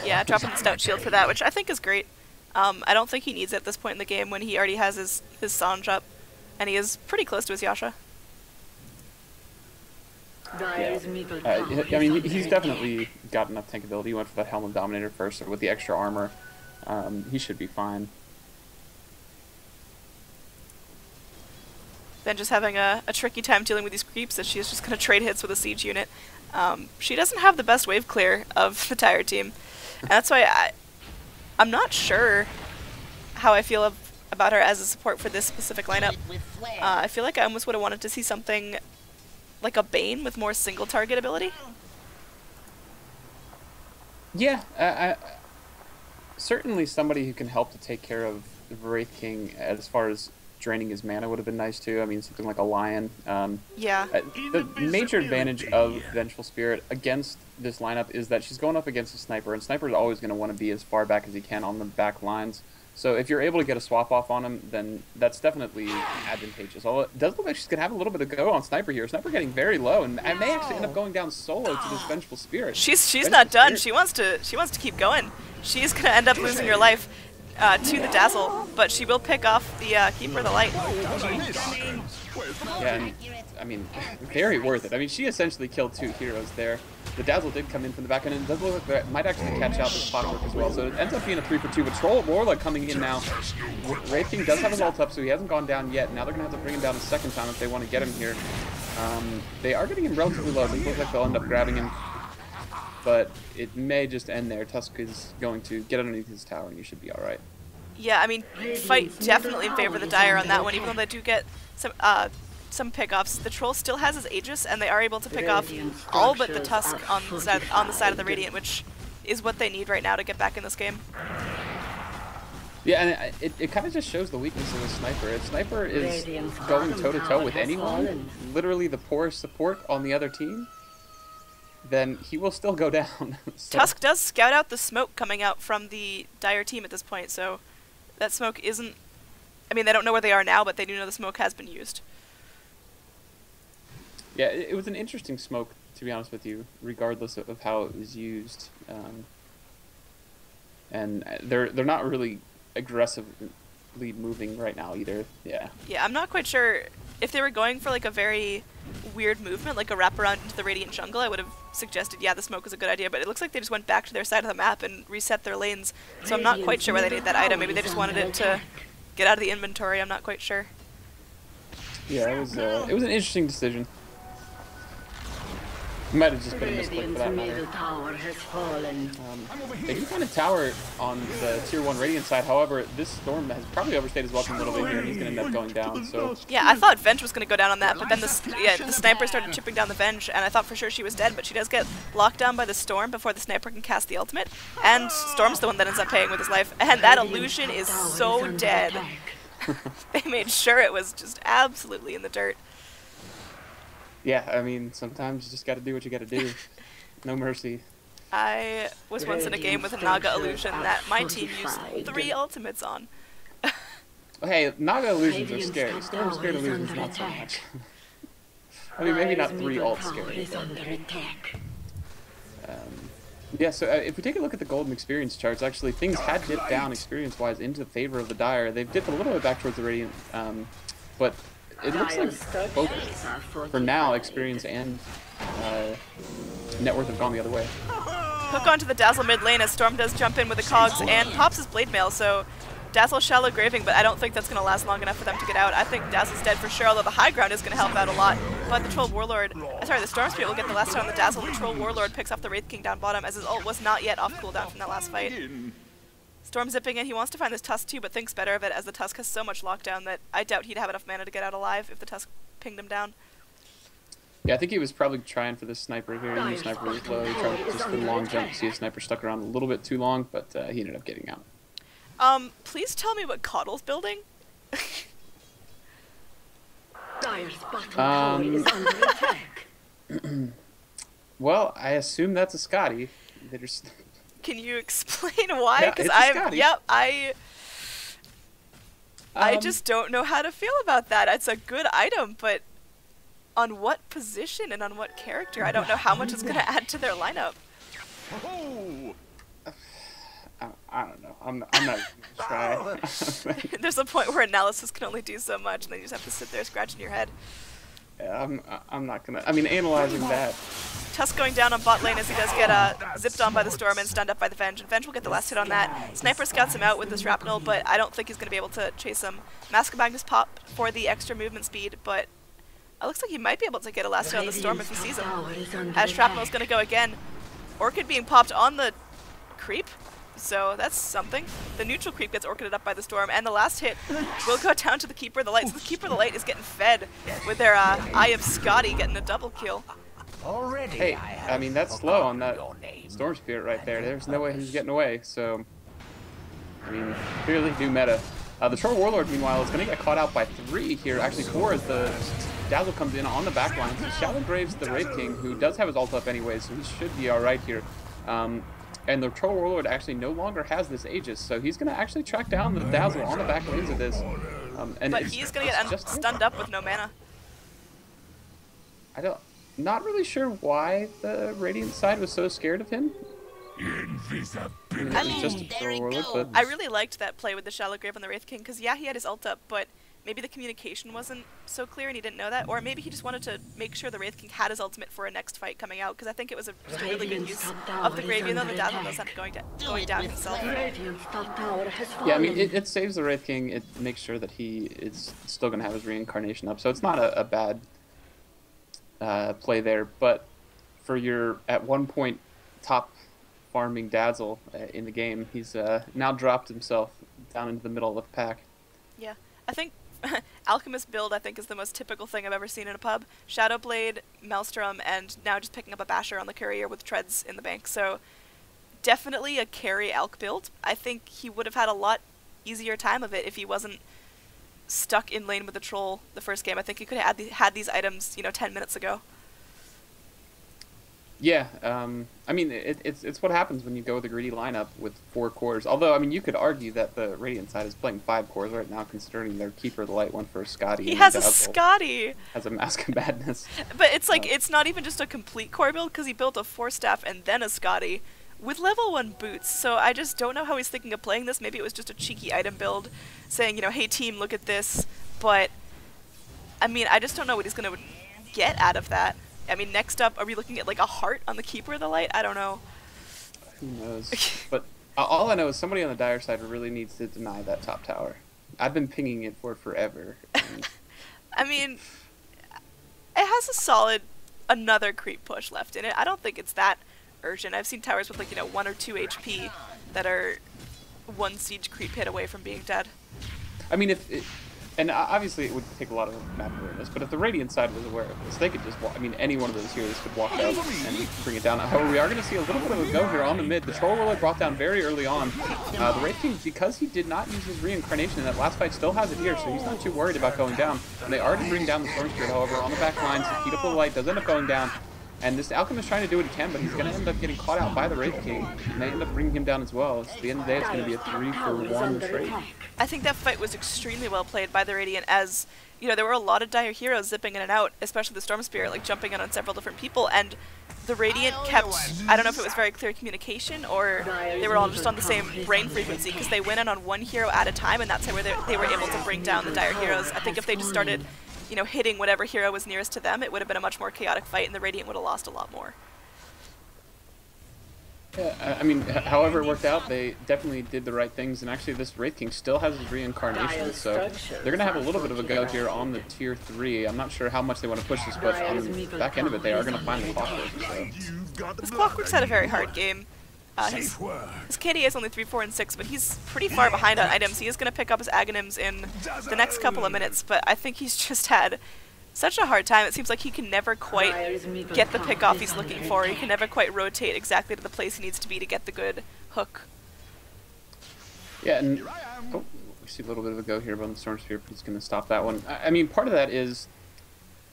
[SPEAKER 1] Yeah, dropping the Stout Shield for that, which I think is great. I don't think he needs it at this point in the game when he already has his Sanj up, and he is pretty close to his Yasha.
[SPEAKER 2] Yeah. I mean, he's definitely got enough tank ability. He went for that Helm of Dominator first, with the extra armor. He should be fine.
[SPEAKER 1] Then just having a tricky time dealing with these creeps, as she's just going to trade hits with a siege unit. She doesn't have the best wave clear of the entire team, and that's why I'm not sure how I feel about her as a support for this specific lineup. I feel like I almost would have wanted to see something like a Bane with more single target ability.
[SPEAKER 2] Yeah, certainly somebody who can help to take care of the Wraith King as far as draining his mana would have been nice too. I mean, something like a Lion.
[SPEAKER 1] Yeah.
[SPEAKER 2] The major advantage of Vengeful Spirit against this lineup is that she's going up against a Sniper, and Sniper is always going to want to be as far back as he can on the back lines. So if you're able to get a swap off on him, then that's definitely advantageous. Although it does look like she's going to have a little bit of go on Sniper here. Sniper getting very low, and I may actually end up going down solo to this Vengeful Spirit.
[SPEAKER 1] She's not done. She wants to keep going. She's going to end up losing her life to the Dazzle, but she will pick off the Keeper of the Light.
[SPEAKER 2] Yeah, and, I mean, very worth it. I mean, she essentially killed 2 heroes there. The Dazzle did come in from the back end, and it does look like that might actually catch out the Clockwork as well. So it ends up being a 3 for 2, but Troll Warlord coming in now. Wraith King does have his ult up, so he hasn't gone down yet. Now they're going to have to bring him down a second time if they want to get him here. They are getting him relatively low. It looks like they'll end up grabbing him, but it may just end there. Tusk is going to get underneath his tower, and you should be all right.
[SPEAKER 1] Yeah, I mean, fight definitely in favor of the Dire on that one, even though they do get some pickoffs. The Troll still has his Aegis, and they are able to pick off all but the Tusk on the side of the Radiant, which is what they need right now to get back in this game.
[SPEAKER 2] Yeah, and it kind of just shows the weakness of the Sniper. If Sniper is going toe-to-toe with anyone, literally the poorest support on the other team, then he will still go down. So.
[SPEAKER 1] Tusk does scout out the smoke coming out from the Dire team at this point, so that smoke isn't... I mean, they don't know where they are now, but they do know the smoke has been used.
[SPEAKER 2] Yeah, it was an interesting smoke, to be honest with you, regardless of how it was used. And they're not really aggressively moving right now either. Yeah. Yeah,
[SPEAKER 1] I'm not quite sure if they were going for like a very weird movement, like a wraparound into the Radiant jungle. I would have suggested, yeah, the smoke was a good idea, but it looks like they just went back to their side of the map and reset their lanes. So I'm not quite sure why they need that item. Maybe they just wanted it to get out of the inventory. I'm not quite sure.
[SPEAKER 2] Yeah, it was an interesting decision. Might have just been a misclick for that matter. They do find a tower on the tier 1 Radiant side. However, this Storm has probably overstayed his welcome a little bit here, and he's going to end up going down. So
[SPEAKER 1] yeah, I thought Venge was going to go down on that, but then the Sniper started chipping down the Venge, and I thought for sure she was dead, but she does get locked down by the Storm before the Sniper can cast the ultimate, and Storm's the one that ends up paying with his life, and that illusion is so dead. They made sure it was just absolutely in the dirt.
[SPEAKER 2] Yeah, I mean, sometimes you just got to do what you got to do. No mercy.
[SPEAKER 1] I was once in a game with a Naga illusion that my team used 3 ultimates on.
[SPEAKER 2] Hey, Naga illusions are scary. Storm scared illusions, not so much. I mean, maybe not 3 ult scary. Yeah, so if we take a look at the golden experience charts, actually things had dipped down experience-wise into favor of the Dire. They've dipped a little bit back towards the Radiant, but it looks like both, for now, experience and net worth have gone the other way.
[SPEAKER 1] Hook onto the Dazzle mid lane as Storm does jump in with the cogs and pops his blade mail, so Dazzle shallow graving, but I don't think that's going to last long enough for them to get out. I think Dazzle's dead for sure, although the high ground is going to help out a lot. but the Troll Warlord, sorry, the Storm Spirit will get the last hit on the Dazzle. The Troll Warlord picks off the Wraith King down bottom, as his ult was not yet off cooldown from that last fight. Storm zipping in, he wants to find this Tusk too, but thinks better of it, as the Tusk has so much lockdown that I doubt he'd have enough mana to get out alive if the Tusk pinged him down.
[SPEAKER 2] Yeah, I think he was probably trying for this sniper here. He knew sniper was low. He tried just for the long jump to see if sniper stuck around a little bit too long, but he ended up getting out.
[SPEAKER 1] Please tell me what Coddle's building?
[SPEAKER 4] Dire's bottom tower is under attack.
[SPEAKER 2] Well, I assume that's a Skadi. They're just...
[SPEAKER 1] Can you explain why?
[SPEAKER 2] Yeah,
[SPEAKER 1] Because I just don't know how to feel about that. It's a good item, but on what position and on what character? I don't know how much it's going to add to their lineup.
[SPEAKER 2] I don't know. I'm not even gonna try.
[SPEAKER 1] There's a point where analysis can only do so much, and then you just have to sit there scratching your head.
[SPEAKER 2] Yeah, I'm not gonna. I mean, analyzing that.
[SPEAKER 1] Tusk going down on bot lane as he does get zipped on by the Storm and stunned up by the Venge. And Venge will get the last hit on that. Sniper scouts him out with the Shrapnel, but I don't think he's going to be able to chase him. Mask of Magnus pop for the extra movement speed, but it looks like he might be able to get a last hit on the Storm if he sees him. As Shrapnel's going to go again. Orchid being popped on the creep, so that's something. The neutral creep gets orchided up by the Storm, and the last hit will go down to the Keeper of the Light. So the Keeper of the Light is getting fed with their Eye of Skadi getting a double kill.
[SPEAKER 2] Hey, I mean, that's slow on that Storm Spirit right there. There's no way he's getting away, so... I mean, clearly do meta. The Troll Warlord, meanwhile, is going to get caught out by 3 here. Actually 4 as the Dazzle comes in on the back line. So Shallow Graves the Wraith King, who does have his ult up anyway, so he should be alright here. And the Troll Warlord actually no longer has this Aegis, so he's going to actually track down the Dazzle on the back lanes of this.
[SPEAKER 1] But he's going to get stunned up with no mana.
[SPEAKER 2] Not really sure why the Radiant side was so scared of him.
[SPEAKER 1] I really liked that play with the Shallow Grave on the Wraith King, because yeah, he had his ult up, but maybe the communication wasn't so clear and he didn't know that, or maybe he just wanted to make sure the Wraith King had his ultimate for a next fight coming out, because I think it was just a really good use of the Grave, even though the Dazzle does end up going down himself.
[SPEAKER 2] Yeah, I mean, it saves the Wraith King. It makes sure that he is still going to have his reincarnation up, so it's not a bad play there, but for your, at one point, top farming Dazzle in the game, he's now dropped himself down into the middle of the pack.
[SPEAKER 1] Yeah, I think Alchemist build, I think, is the most typical thing I've ever seen in a pub. Shadowblade, Maelstrom, and now just picking up a Basher on the courier with treads in the bank, so definitely a carry Alch build. I think he would have had a lot easier time of it if he wasn't stuck in lane with the Troll the first game. I think he could have had these items, 10 minutes ago.
[SPEAKER 2] Yeah, I mean, it's what happens when you go with a greedy lineup with 4 cores. Although, I mean, you could argue that the Radiant side is playing 5 cores right now, considering their Keeper of the Light went for a Skadi.
[SPEAKER 1] He has a Skadi!
[SPEAKER 2] Has a Mask of Madness.
[SPEAKER 1] But it's like, it's not even just a complete core build, because he built a 4-staff and then a Skadi with level 1 boots, so I just don't know how he's thinking of playing this. Maybe it was just a cheeky item build, saying, hey team, look at this, but, I mean, I just don't know what he's going to get out of that. I mean, next up, are we looking at, like, a heart on the Keeper of the Light? I don't know.
[SPEAKER 2] Who knows? But all I know is somebody on the Dire side really needs to deny that top tower. I've been pinging it for forever.
[SPEAKER 1] I mean, it has a solid another creep push left in it. I don't think it's that urgent. I've seen towers with, like, 1 or 2 HP that are 1 siege creep hit away from being dead.
[SPEAKER 2] I mean, and obviously it would take a lot of map awareness, but if the Radiant side was aware of this, they could just I mean, any one of those heroes could walk out and bring it down. However, we are going to see a little bit of a go here on the mid. The Troll Warlord brought down very early on. The Wraith King, because he did not use his reincarnation in that last fight, still has it here, so he's not too worried about going down. And they are to bring down the Storm Spirit, however, on the back lines. The Keep Up the Light does end up going down. And this Alchemist is trying to do what he can, but he's going to end up getting caught out by the Wraith King. And they end up bringing him down as well. So at the end of the day, it's going to be a 3-for-1 trade.
[SPEAKER 1] I think that fight was extremely well played by the Radiant, as, there were a lot of dire heroes zipping in and out, especially the Storm Spirit, like, jumping in on several different people, and the Radiant kept, I don't know if it was very clear communication, or they were all just on the same brain frequency, because they went in on one hero at a time, and that's how they were able to bring down the dire heroes. I think if they just started hitting whatever hero was nearest to them, it would have been a much more chaotic fight, and the Radiant would have lost a lot more.
[SPEAKER 2] Yeah, I mean, however it worked out, they definitely did the right things, and actually this Wraith King still has his reincarnation, so they're going to have a little bit of a go here on the tier 3. I'm not sure how much they want to push this, but on the back end of it, they are going to find the Clockwork, so.
[SPEAKER 1] This Clockwork's had a very hard game. His KDA is only 3, 4, and 6, but he's pretty far behind on items. He is going to pick up his Aghanims in the next couple of minutes, but I think he's just had such a hard time. It seems like he can never quite get the pick off he's looking for. He can never quite rotate exactly to the place he needs to be to get the good hook.
[SPEAKER 2] Yeah, and oh, we see a little bit of a go here on the Storm Spear, but he's going to stop that one. I mean, part of that is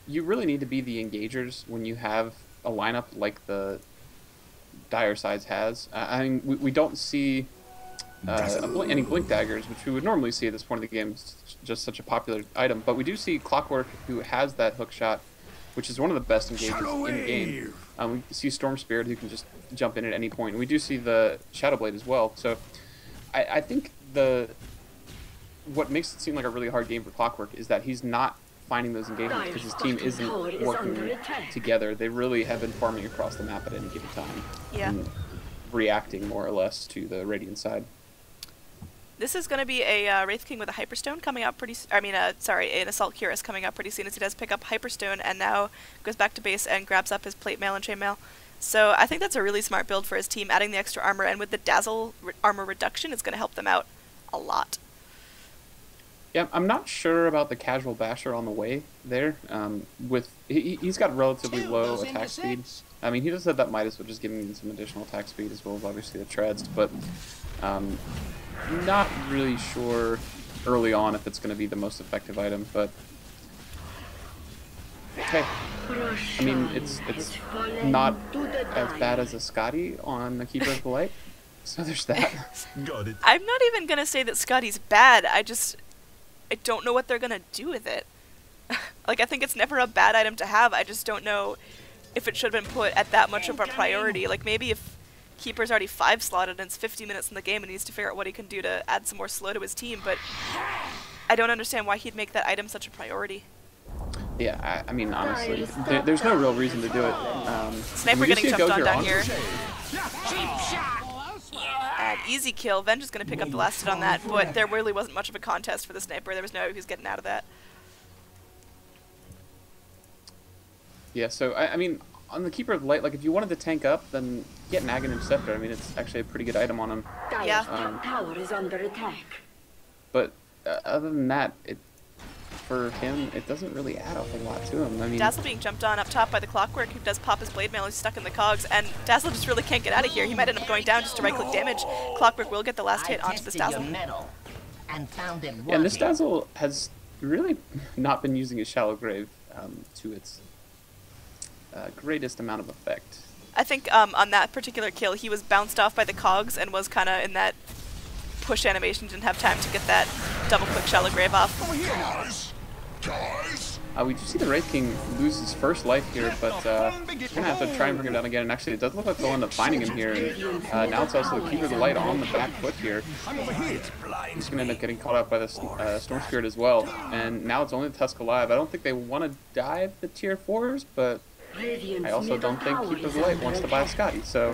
[SPEAKER 2] you really need to be the engagers when you have a lineup like the Dire Sides has. I mean, we don't see any Blink Daggers, which we would normally see at this point of the game. It's just such a popular item, but we do see Clockwork, who has that hook shot, which is one of the best engagers in the game. We see Storm Spirit, who can just jump in at any point. And we do see the Shadow Blade as well. So I think what makes it seem like a really hard game for Clockwork is that he's not finding those engagements because his team isn't working together. They really have been farming across the map at any given time.
[SPEAKER 1] Yeah.
[SPEAKER 2] And reacting more or less to the Radiant side.
[SPEAKER 1] This is going to be a Wraith King with a Hyperstone coming out pretty an Assault Cuirass coming out pretty soon, as he does pick up Hyperstone and now goes back to base and grabs up his Plate Mail and Chainmail. So I think that's a really smart build for his team, adding the extra armor, and with the Dazzle armor reduction, it's going to help them out a lot.
[SPEAKER 2] Yeah, I'm not sure about the Casual Basher on the way there. He's got relatively low attack speed. I mean, he does have that Midas, which is giving him some additional attack speed, as well as obviously the Treads, but not really sure early on if it's going to be the most effective item, but hey, I mean, it's not as bad as a Skadi on the Keeper of the Light, so there's that.
[SPEAKER 3] Got it.
[SPEAKER 1] I'm not even going to say that Skadi's bad, I don't know what they're going to do with it. Like, I think it's never a bad item to have, I just don't know if it should have been put at that much of a priority. Like, maybe if Keeper's already 5 slotted and it's 50 minutes in the game and he needs to figure out what he can do to add some more slow to his team, but I don't understand why he'd make that item such a priority.
[SPEAKER 2] Yeah, I mean, honestly, there's no real reason to do it.
[SPEAKER 1] Sniper getting jumped on down here. And easy kill. Venge is going to pick up the last hit on that, but there really wasn't much of a contest for the Sniper. There was no way he was getting out of that.
[SPEAKER 2] Yeah, so, I mean, on the Keeper of the Light, like, if you wanted to tank up, then get an Aghanim Scepter. I mean, it's actually a pretty good item on him.
[SPEAKER 1] Yeah.
[SPEAKER 4] Tower is under attack.
[SPEAKER 2] But other than that, for him, it doesn't really add a whole lot to him. I mean,
[SPEAKER 1] Dazzle being jumped on up top by the Clockwork, who does pop his Blade Mail. He's stuck in the cogs, and Dazzle just really can't get out of here. He might end up going down just to right-click damage. Clockwork will get the last hit onto this Dazzle.
[SPEAKER 2] And this Dazzle has really not been using his Shallow Grave to its greatest amount of effect.
[SPEAKER 1] I think on that particular kill, he was bounced off by the cogs and was kind of in that push animation, didn't have time to get that double-click Shallow Grave off.
[SPEAKER 2] We do see the Wraith King lose his first life here, but we're going to have to try and bring him down again, and actually it does look like they'll end up finding him here. And, now it's also the Keeper of the Light on the back foot here. He's going to end up getting caught out by the Storm Spirit as well, and now it's only the Tusk alive. I don't think they want to dive the tier 4s, but I also don't think Keeper of the Light wants to buy a Skadi, so...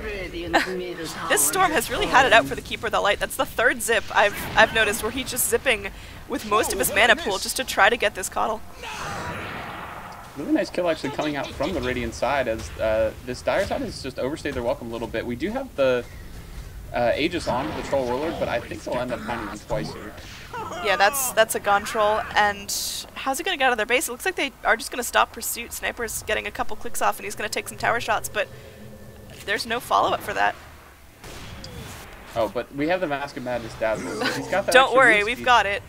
[SPEAKER 1] This Storm has really had it out for the Keeper of the Light. That's the third zip I've noticed, where he's just zipping with most of his mana pool just to try to get this Coddle.
[SPEAKER 2] Really nice kill actually coming out from the Radiant side, as this Dire side has just overstayed their welcome a little bit. We do have the Aegis on the Troll Warlord, but I think they'll end up finding him twice here.
[SPEAKER 1] Yeah, that's a Gone Troll, and how's he going to get out of their base? It looks like they are just going to stop pursuit. Sniper's getting a couple clicks off, and he's going to take some tower shots, but there's no follow-up for that.
[SPEAKER 2] Oh, but we have the Mask of Madness Dazzle, so he's got that.
[SPEAKER 1] Don't worry, we've got it.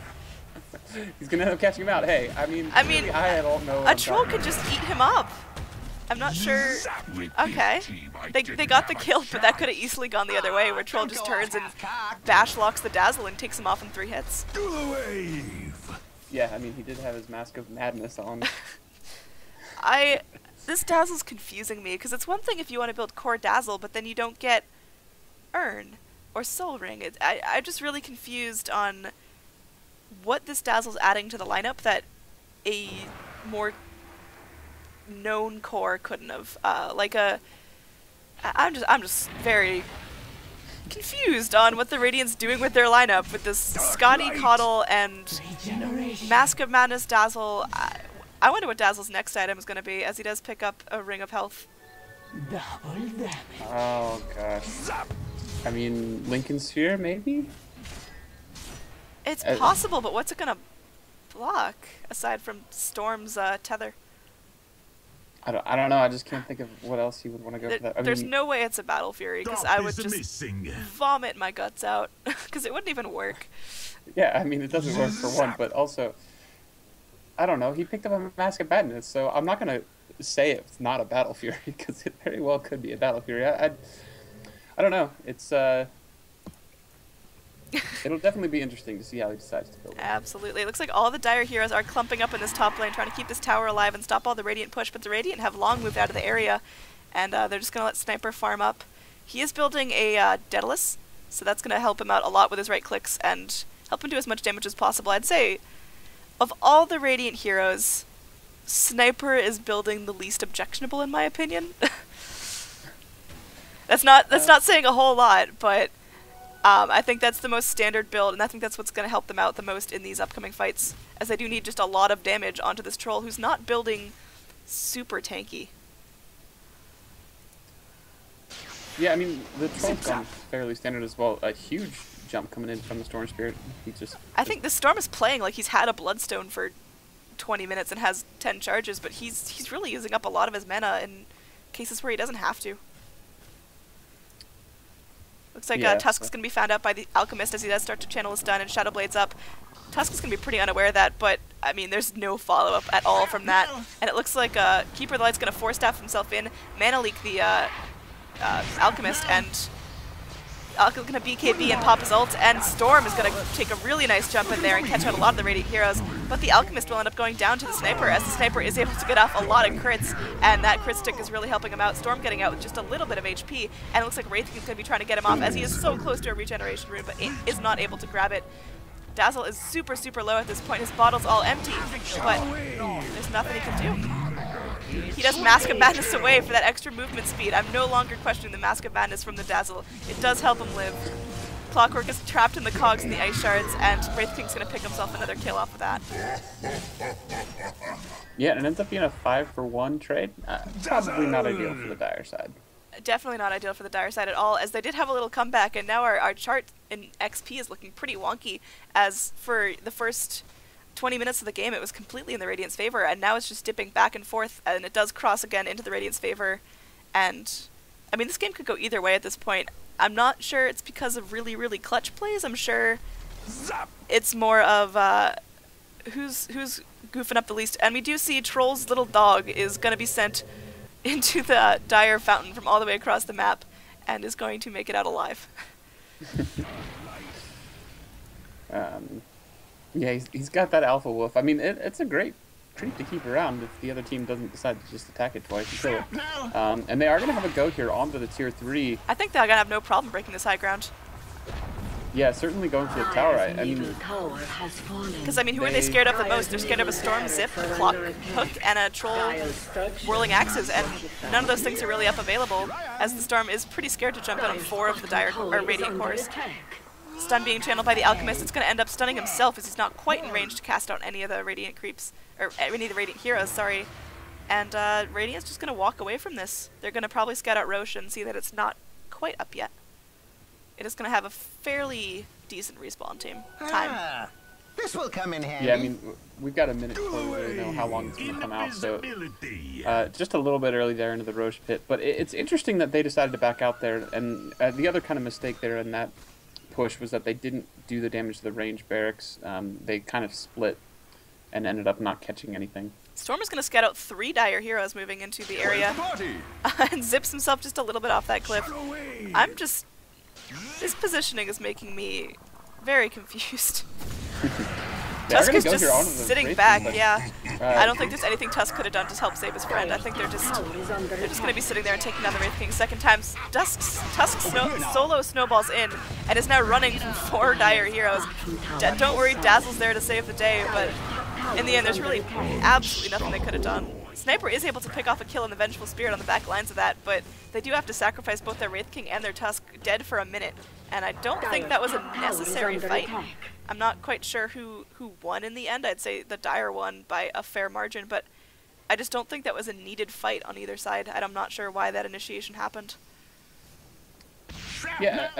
[SPEAKER 2] He's going to end up catching him out. Hey, I mean I don't know.
[SPEAKER 1] A troll could just eat him up. I'm not sure. Okay. They got the kill, but that could have easily gone the other way, where Troll just turns and bash locks the Dazzle and takes him off in 3 hits.
[SPEAKER 2] Yeah, I mean, he did have his Mask of Madness on.
[SPEAKER 1] This Dazzle's confusing me, because it's one thing if you want to build core Dazzle, but then you don't get Urn or Soul Ring. I'm just really confused on what this Dazzle's adding to the lineup that a more known core couldn't have. I'm just very confused on what the Radiant's doing with their lineup with this Skadi, Coddle, and Mask of Madness Dazzle. I wonder what Dazzle's next item is going to be, as he does pick up a Ring of Health.
[SPEAKER 2] Oh gosh. I mean, Lincoln Sphere maybe?
[SPEAKER 1] It's possible, but what's it going to block aside from Storm's tether?
[SPEAKER 2] I don't know. I just can't think of what else he would want to go for that.
[SPEAKER 1] There's no way it's a Battle Fury, because I would just vomit my guts out, because it wouldn't even work.
[SPEAKER 2] Yeah, I mean, it doesn't work for one, but also, I don't know. He picked up a Mask of Madness, so I'm not going to say it's not a Battle Fury, because it very well could be a Battle Fury. I don't know. It's it'll definitely be interesting to see how he decides to build it.
[SPEAKER 1] Absolutely. It looks like all the Dire heroes are clumping up in this top lane, trying to keep this tower alive and stop all the Radiant push, but the Radiant have long moved out of the area, and they're just going to let Sniper farm up. He is building a Daedalus, so that's going to help him out a lot with his right clicks and help him do as much damage as possible. I'd say, of all the Radiant heroes, Sniper is building the least objectionable in my opinion. That's not saying a whole lot, but I think that's the most standard build, and I think that's what's going to help them out the most in these upcoming fights, as they do need just a lot of damage onto this troll who's not building super tanky.
[SPEAKER 2] Yeah, I mean, the troll's gone fairly standard as well. A huge jump coming in from the Storm Spirit.
[SPEAKER 1] I think the Storm is playing like he's had a Bloodstone for 20 minutes and has 10 charges, but he's really using up a lot of his mana in cases where he doesn't have to. Looks like Tusk's going to be found out by the Alchemist as he does start to channel his stun and Shadow Blades up. Tusk is going to be pretty unaware of that, but, I mean, there's no follow-up at all from that. And it looks like Keeper of the Light's going to Force Staff himself in, Mana Leak the Alchemist, and Alchemist going to BKB and pop his ult, and Storm is going to take a really nice jump in there and catch out a lot of the Radiant heroes. But the Alchemist will end up going down to the Sniper, as the Sniper is able to get off a lot of crits, and that crit stick is really helping him out. Storm getting out with just a little bit of HP, and it looks like Wraith is going to be trying to get him off, as he is so close to a regeneration rune, but is not able to grab it. Dazzle is super, super low at this point. His bottle's all empty, but there's nothing he can do. He does Mask of Madness away for that extra movement speed. I'm no longer questioning the Mask of Madness from the Dazzle. It does help him live. Clockwork is trapped in the cogs and the ice shards, and Wraith King's going to pick himself another kill off of that.
[SPEAKER 2] Yeah, and it ends up being a 5-for-1 trade. Probably not ideal for the Dire side.
[SPEAKER 1] Definitely not ideal for the Dire side at all, as they did have a little comeback, and now our chart in XP is looking pretty wonky, as for the first 20 minutes of the game it was completely in the Radiant's favor, and now it's just dipping back and forth, and it does cross again into the Radiant's favor. And I mean, this game could go either way at this point. I'm not sure it's because of really, really clutch plays. I'm sure it's more of who's goofing up the least. And we do see Troll's little dog is going to be sent into the Dire fountain from all the way across the map and is going to make it out alive.
[SPEAKER 2] Yeah, he's got that Alpha Wolf. I mean, it's a great treat to keep around if the other team doesn't decide to just attack it twice and kill it. And they are going to have a go here onto the tier 3.
[SPEAKER 1] I think they're going to have no problem breaking this high ground.
[SPEAKER 2] Yeah, certainly going for the tower. I mean,
[SPEAKER 1] because I mean, who are they scared of the most? They're scared of a Storm Zip, a Clock Hook, and a Troll Whirling Axes, and none of those things are really up available, as the Storm is pretty scared to jump in on 4 of the Dire or Radiant cores. Stun being channeled by the Alchemist, it's going to end up stunning himself, as he's not quite in range to cast out any of the Radiant creeps, or any of the Radiant heroes, sorry. And Radiant's just going to walk away from this. They're going to probably scout out Roche and see that it's not quite up yet. It is going to have a fairly decent respawn time.
[SPEAKER 5] This will come in handy.
[SPEAKER 2] Yeah, I mean, we've got a minute before we really know how long it's going to come out, so just a little bit early there into the Roche pit. But it's interesting that they decided to back out there, and the other kind of mistake there in that push was that they didn't do the damage to the range barracks. They kind of split and ended up not catching anything.
[SPEAKER 1] Storm is going to scout out 3 Dire heroes moving into the area and zips himself just a little bit off that cliff. This positioning is making me very confused. Tusk is just sitting back, yeah. I don't think there's anything Tusk could have done to help save his friend. I think they're just going to be sitting there and taking down the Wraith King second time. Tusk solo snowballs in and is now running from 4 Dire heroes. Don't worry, Dazzle's there to save the day, but in the end there's really absolutely nothing they could have done. Sniper is able to pick off a kill in the Vengeful Spirit on the back lines of that, but they do have to sacrifice both their Wraith King and their Tusk dead for a minute, and I don't think that was a necessary fight. I'm not quite sure who won in the end. I'd say the Dire won by a fair margin, but I just don't think that was a needed fight on either side, and I'm not sure why that initiation happened.
[SPEAKER 2] Yeah,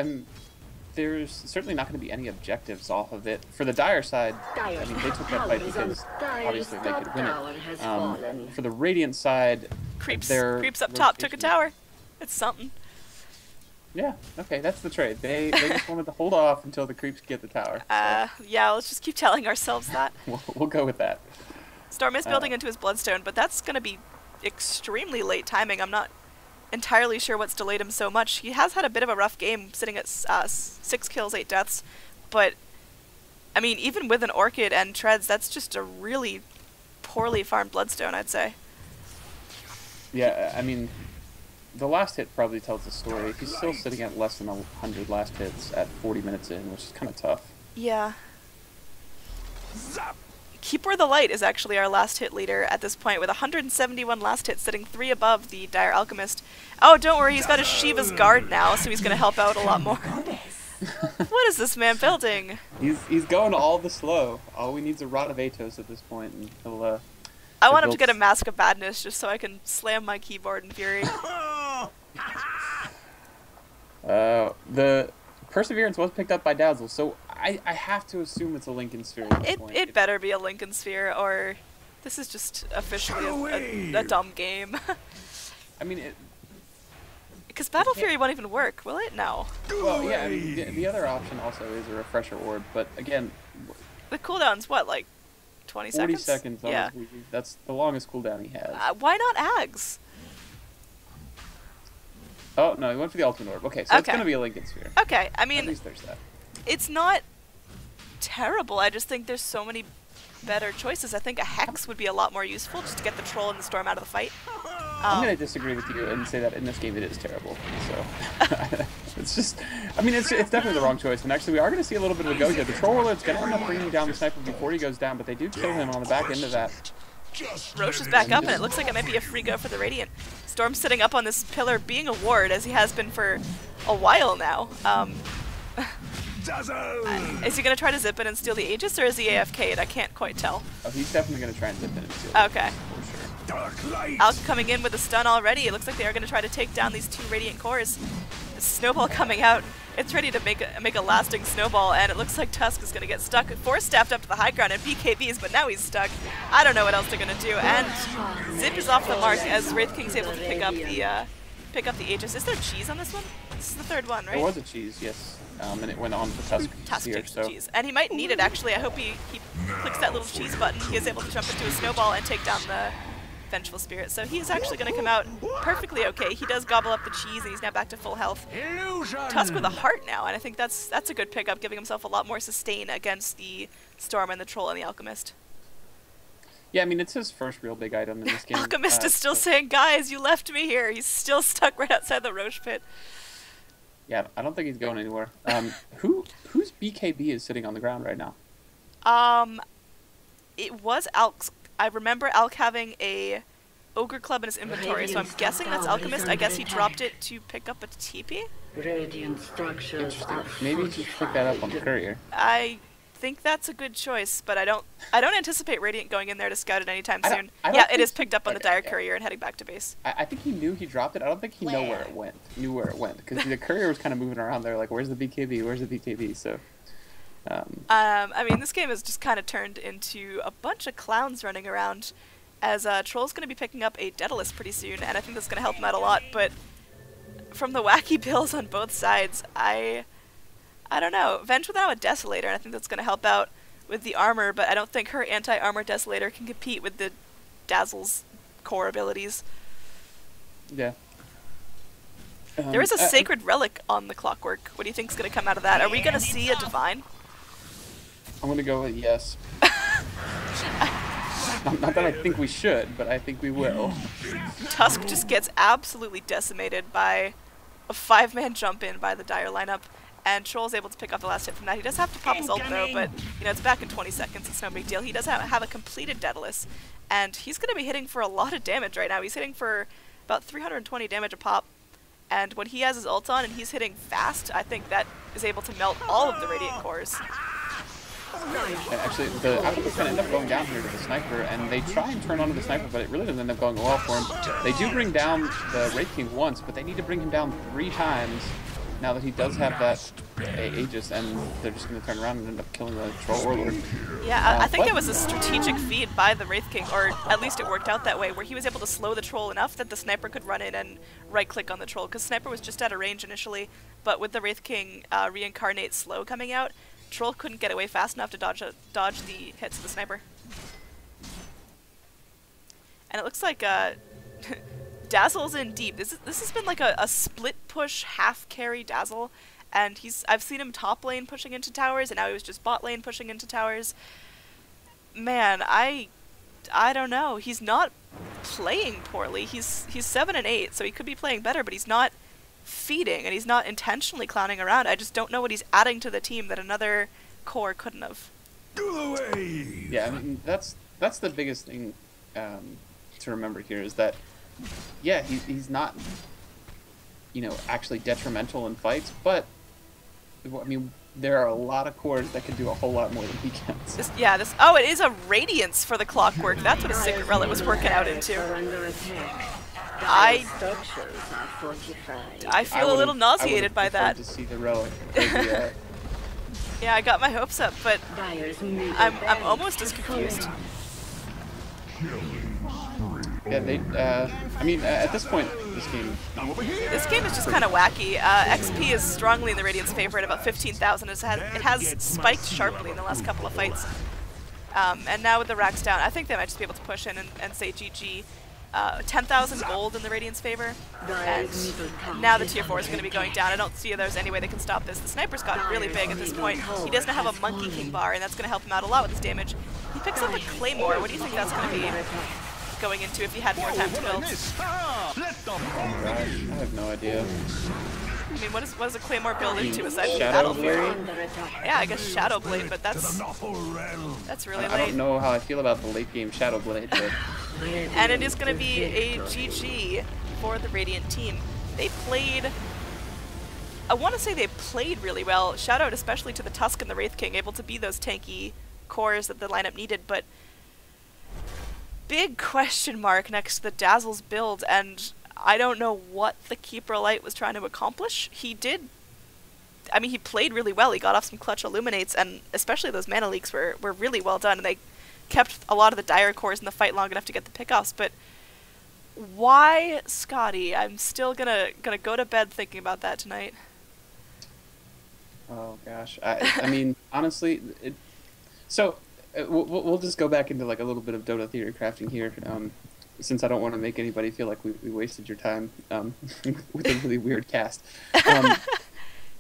[SPEAKER 2] there's certainly not going to be any objectives off of it. For the Dire side, I mean, they took that fight because obviously they could win it. For the Radiant side,
[SPEAKER 1] Creeps up top took a tower. It's something.
[SPEAKER 2] Yeah, okay, that's the trade. They just wanted to hold off until the creeps get the tower. So.
[SPEAKER 1] Yeah, let's just keep telling ourselves that.
[SPEAKER 2] We'll go with that.
[SPEAKER 1] Storm is building into his Bloodstone, but that's going to be extremely late timing. I'm not entirely sure what's delayed him so much. He has had a bit of a rough game, sitting at 6 kills, 8 deaths, but, I mean, even with an Orchid and Treads, that's just a really poorly farmed Bloodstone, I'd say.
[SPEAKER 2] Yeah, I mean, the last hit probably tells the story. He's still sitting at less than 100 last hits at 40 minutes in, which is kind of tough.
[SPEAKER 1] Yeah. Keeper of the Light is actually our last hit leader at this point, with 171 last hits, sitting 3 above the Dire Alchemist. Oh, don't worry, he's got his Shiva's Guard now, so he's going to help out a lot more. What is this man building?
[SPEAKER 2] He's going all the slow. All we need is a Rod of Atos at this point, and he'll,
[SPEAKER 1] I want him to get a Mask of Badness just so I can slam my keyboard in fury.
[SPEAKER 2] The Perseverance was picked up by Dazzle, so I have to assume it's a Lincoln Sphere at this point.
[SPEAKER 1] It better be a Lincoln Sphere, or this is just officially a dumb game.
[SPEAKER 2] I mean,
[SPEAKER 1] because Battle Fury won't even work, will it? No.
[SPEAKER 2] Well, yeah, I mean, the other option also is a Refresher Orb, but again...
[SPEAKER 1] The cooldown's what, like 20
[SPEAKER 2] 40
[SPEAKER 1] seconds?
[SPEAKER 2] seconds.
[SPEAKER 1] Yeah.
[SPEAKER 2] That's the longest cooldown he has.
[SPEAKER 1] Why not Ags?
[SPEAKER 2] Oh, no, he went for the Ultimate Orb. Okay, so it's going to be a Lincoln Sphere.
[SPEAKER 1] Okay, I mean...
[SPEAKER 2] At least there's that. It's
[SPEAKER 1] not terrible. I just think there's so many better choices. I think a Hex would be a lot more useful just to get the Troll and the Storm out of the fight.
[SPEAKER 2] I'm going to disagree with you and say that in this game it is terrible. So it's just, I mean, it's definitely the wrong choice. And actually, we are going to see a little bit of a go here. The Troll Warlord's going to end up bringing down the Sniper before he goes down, but they do kill him on the back end of that.
[SPEAKER 1] Roche is back up, and it looks like it might be a free go for the Radiant. Storm's sitting up on this pillar, being a ward, as he has been for a while now. Is he going to try to zip in and steal the Aegis, or is he AFK'd? I can't quite tell.
[SPEAKER 2] Oh, he's definitely going to try and zip in and steal it.
[SPEAKER 1] Okay.
[SPEAKER 2] For sure.
[SPEAKER 1] Alk coming in with a stun already. It looks like they are going to try to take down these 2 Radiant cores. The Snowball coming out. It's ready to make a lasting snowball, and it looks like Tusk is going to get stuck. Force staffed up to the high ground and BKBs, but now he's stuck. I don't know what else they're going to do, and Zip is off the mark as Wraith King's able to pick up the Aegis. Is there cheese on this one? This is the 3rd one, right?
[SPEAKER 2] There was a cheese, yes. And it went on for Tusk.
[SPEAKER 1] Tusk
[SPEAKER 2] here,
[SPEAKER 1] takes
[SPEAKER 2] so.
[SPEAKER 1] the cheese. And he might need it, actually. I hope he clicks that little cheese button. He is able to jump into a snowball and take down the Vengeful Spirit. So he's actually going to come out perfectly okay. He does gobble up the cheese, and he's now back to full health. Tusk with a heart now, and I think that's a good pickup, giving himself a lot more sustain against the Storm and the Troll and the Alchemist.
[SPEAKER 2] Yeah, I mean, it's his first real big item in this game.
[SPEAKER 1] Alchemist is still saying, guys, you left me here. He's still stuck right outside the Roche pit.
[SPEAKER 2] Yeah, I don't think he's going anywhere. Whose BKB is sitting on the ground right now?
[SPEAKER 1] It was Alk's. I remember Alk having a Ogre Club in his inventory, so I'm guessing that's Alchemist. I guess he dropped it to pick up a TP?
[SPEAKER 4] Radiant structures.
[SPEAKER 2] Interesting. Maybe he just picked that up on the courier.
[SPEAKER 1] I think that's a good choice, but I don't anticipate Radiant going in there to scout it anytime soon.
[SPEAKER 2] Yeah,
[SPEAKER 1] it is picked up on the Dire Courier and heading back to base.
[SPEAKER 2] I think he knew he dropped it. I don't think he knew where it went. Because the courier was kind of moving around there, like, where's the BKB? Where's the BKB? So.
[SPEAKER 1] I mean, this game has just kind of turned into a bunch of clowns running around, as Troll's going to be picking up a Daedalus pretty soon, and I think that's going to help him out a lot. But from the wacky builds on both sides, I don't know. Venge with now a Desolator, and I think that's going to help out with the armor, but I don't think her anti-armor Desolator can compete with the Dazzle's core abilities.
[SPEAKER 2] Yeah.
[SPEAKER 1] There is a Sacred Relic on the Clockwork. What do you think is going to come out of that? Are we going to see a Divine?
[SPEAKER 2] I'm going to go with yes. Not that I think we should, but I think we will.
[SPEAKER 1] Tusk just gets absolutely decimated by a 5-man jump in by the Dire lineup. and Troll's able to pick off the last hit from that. He does have to pop his ult though, but you know, it's back in 20 seconds, it's no big deal. He does have a completed Daedalus, and he's going to be hitting for a lot of damage right now. He's hitting for about 320 damage a pop, and when he has his ult on and he's hitting fast, I think that is able to melt all of the Radiant cores.
[SPEAKER 2] Actually, the output's going to end up going down here to the sniper, and they try and turn onto the sniper, but it really doesn't end up going well for him. They do bring down the Wraith King once, but they need to bring him down 3 times now that he does have that Aegis, and they're just going to turn around and end up killing the Troll Warlord.
[SPEAKER 1] Yeah, I think it was a strategic feed by the Wraith King, or at least it worked out that way, where he was able to slow the Troll enough that the Sniper could run in and right-click on the Troll, because Sniper was just out of range initially, but with the Wraith King reincarnate slow coming out, Troll couldn't get away fast enough to dodge the hits of the Sniper. And it looks like Dazzle's in deep. This has been like a split push half carry Dazzle, and I've seen him top lane pushing into towers, and now he was just bot lane pushing into towers. Man, I don't know. He's not playing poorly. He's 7 and 8, so he could be playing better, but he's not feeding, and he's not intentionally clowning around. I just don't know what he's adding to the team that another core couldn't have.
[SPEAKER 2] Yeah, I mean, that's the biggest thing to remember here is that, yeah, he's not, you know, actually detrimental in fights, but I mean, there are a lot of cores that can do a whole lot more than he can.
[SPEAKER 1] Oh, it is a Radiance for the Clockwork. That's what a Secret Relic was working out into. I feel a little nauseated by that.
[SPEAKER 2] To see the relic.
[SPEAKER 1] Yeah, I got my hopes up, but I'm almost as confused.
[SPEAKER 2] Yeah, I mean, at this point, this game
[SPEAKER 1] is just kind of wacky. XP is strongly in the Radiant's favor at about 15,000. It has spiked sharply in the last couple of fights. And now with the racks down, I think they might just be able to push in and say GG. 10,000 gold in the Radiant's favor, and now the tier 4 is going to be going down. I don't see there's any way they can stop this. The Sniper's gotten really big at this point. He doesn't have a Monkey King bar, and that's going to help him out a lot with his damage. He picks up a Claymore. What do you think that's going to be going into if he had more time to build?
[SPEAKER 2] I have no idea.
[SPEAKER 1] I mean, what does a Claymore build into aside from
[SPEAKER 2] Shadow
[SPEAKER 1] Battlefield?
[SPEAKER 2] Blade?
[SPEAKER 1] Yeah, I guess Shadow Blade, but that's really late.
[SPEAKER 2] I don't know how I feel about the late game Shadow Blade, but...
[SPEAKER 1] And it is going to be a GG for the Radiant team. They played... I want to say they played really well. Shout out especially to the Tusk and the Wraith King, able to be those tanky cores that the lineup needed, but... Big question mark next to the Dazzle's build, and I don't know what the Keeper Light was trying to accomplish. He played really well. He got off some clutch Illuminates, and especially those mana leaks were really well done, and they kept a lot of the dire cores in the fight long enough to get the pickoffs, but why Skadi? I'm still gonna go to bed thinking about that tonight.
[SPEAKER 2] Oh gosh, I mean, honestly, we'll just go back into like a little bit of Dota theory crafting here, since I don't want to make anybody feel like we wasted your time with a really weird cast.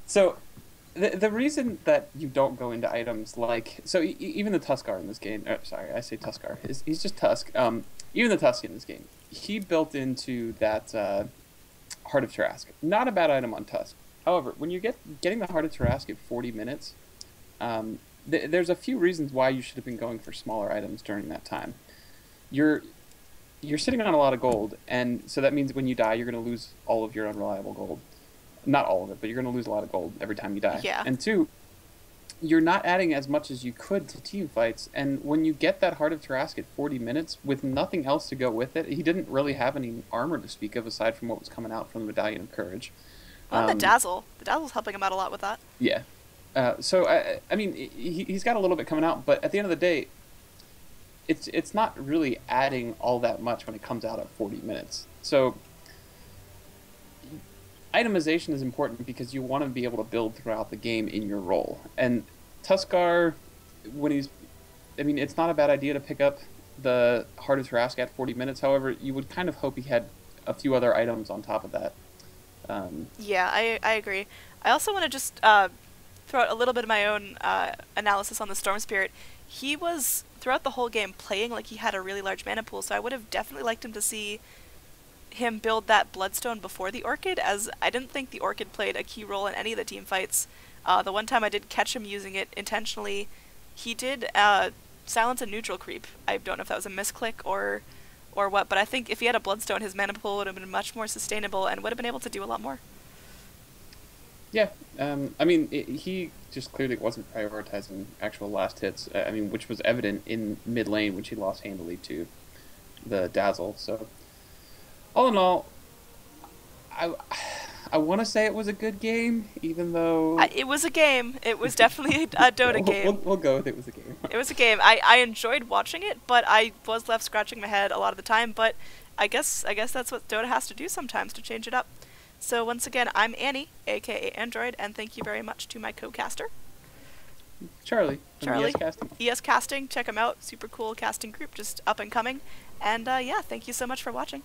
[SPEAKER 2] So the reason that you don't go into items like even the Tuskar in this game, sorry, I say Tuskar, he's just Tusk. Even the Tusk in this game, he built into that Heart of Tarask. Not a bad item on Tusk. However, when you're getting the Heart of Tarask at 40 minutes, there's a few reasons why you should have been going for smaller items during that time. You're sitting on a lot of gold, and so that means when you die, you're going to lose all of your unreliable gold. Not all of it, but you're going to lose a lot of gold every time you die.
[SPEAKER 1] Yeah.
[SPEAKER 2] And 2, you're not adding as much as you could to team fights, and when you get that Heart of Tarask at 40 minutes, with nothing else to go with it, he didn't really have any armor to speak of aside from what was coming out from the Medallion of Courage.
[SPEAKER 1] Well, the Dazzle's helping him out a lot with that.
[SPEAKER 2] Yeah. So, I mean, he's got a little bit coming out, but at the end of the day, it's not really adding all that much when it comes out at 40 minutes. So itemization is important because you want to be able to build throughout the game in your role. And Tuskar, it's not a bad idea to pick up the Heart of Tarask at 40 minutes. However, you would kind of hope he had a few other items on top of that.
[SPEAKER 1] Yeah, I agree. I also want to just throw out a little bit of my own analysis on the Storm Spirit. He was, throughout the whole game, playing like he had a really large mana pool, so I would have definitely liked him to see him build that Bloodstone before the Orchid, as I didn't think the Orchid played a key role in any of the team fights The one time I did catch him using it intentionally, he did silence a neutral creep. I don't know if that was a misclick or what, but I think if he had a Bloodstone, his mana pool would have been much more sustainable and would have been able to do a lot more.
[SPEAKER 2] Yeah, I mean, he just clearly wasn't prioritizing actual last hits, I mean, which was evident in mid lane, which he lost handily to the Dazzle. So, all in all, I want to say it was a good game, even though...
[SPEAKER 1] It was a game. It was definitely a Dota game.
[SPEAKER 2] We'll go with it was a game.
[SPEAKER 1] It was a game. I enjoyed watching it, but I was left scratching my head a lot of the time, but I guess that's what Dota has to do sometimes, to change it up. So once again, I'm Annie, aka Android, and thank you very much to my co-caster.
[SPEAKER 2] Charlie.
[SPEAKER 1] Charlie.
[SPEAKER 2] ES Casting.
[SPEAKER 1] ES Casting, check him out. Super cool casting group, just up and coming. And yeah, thank you so much for watching.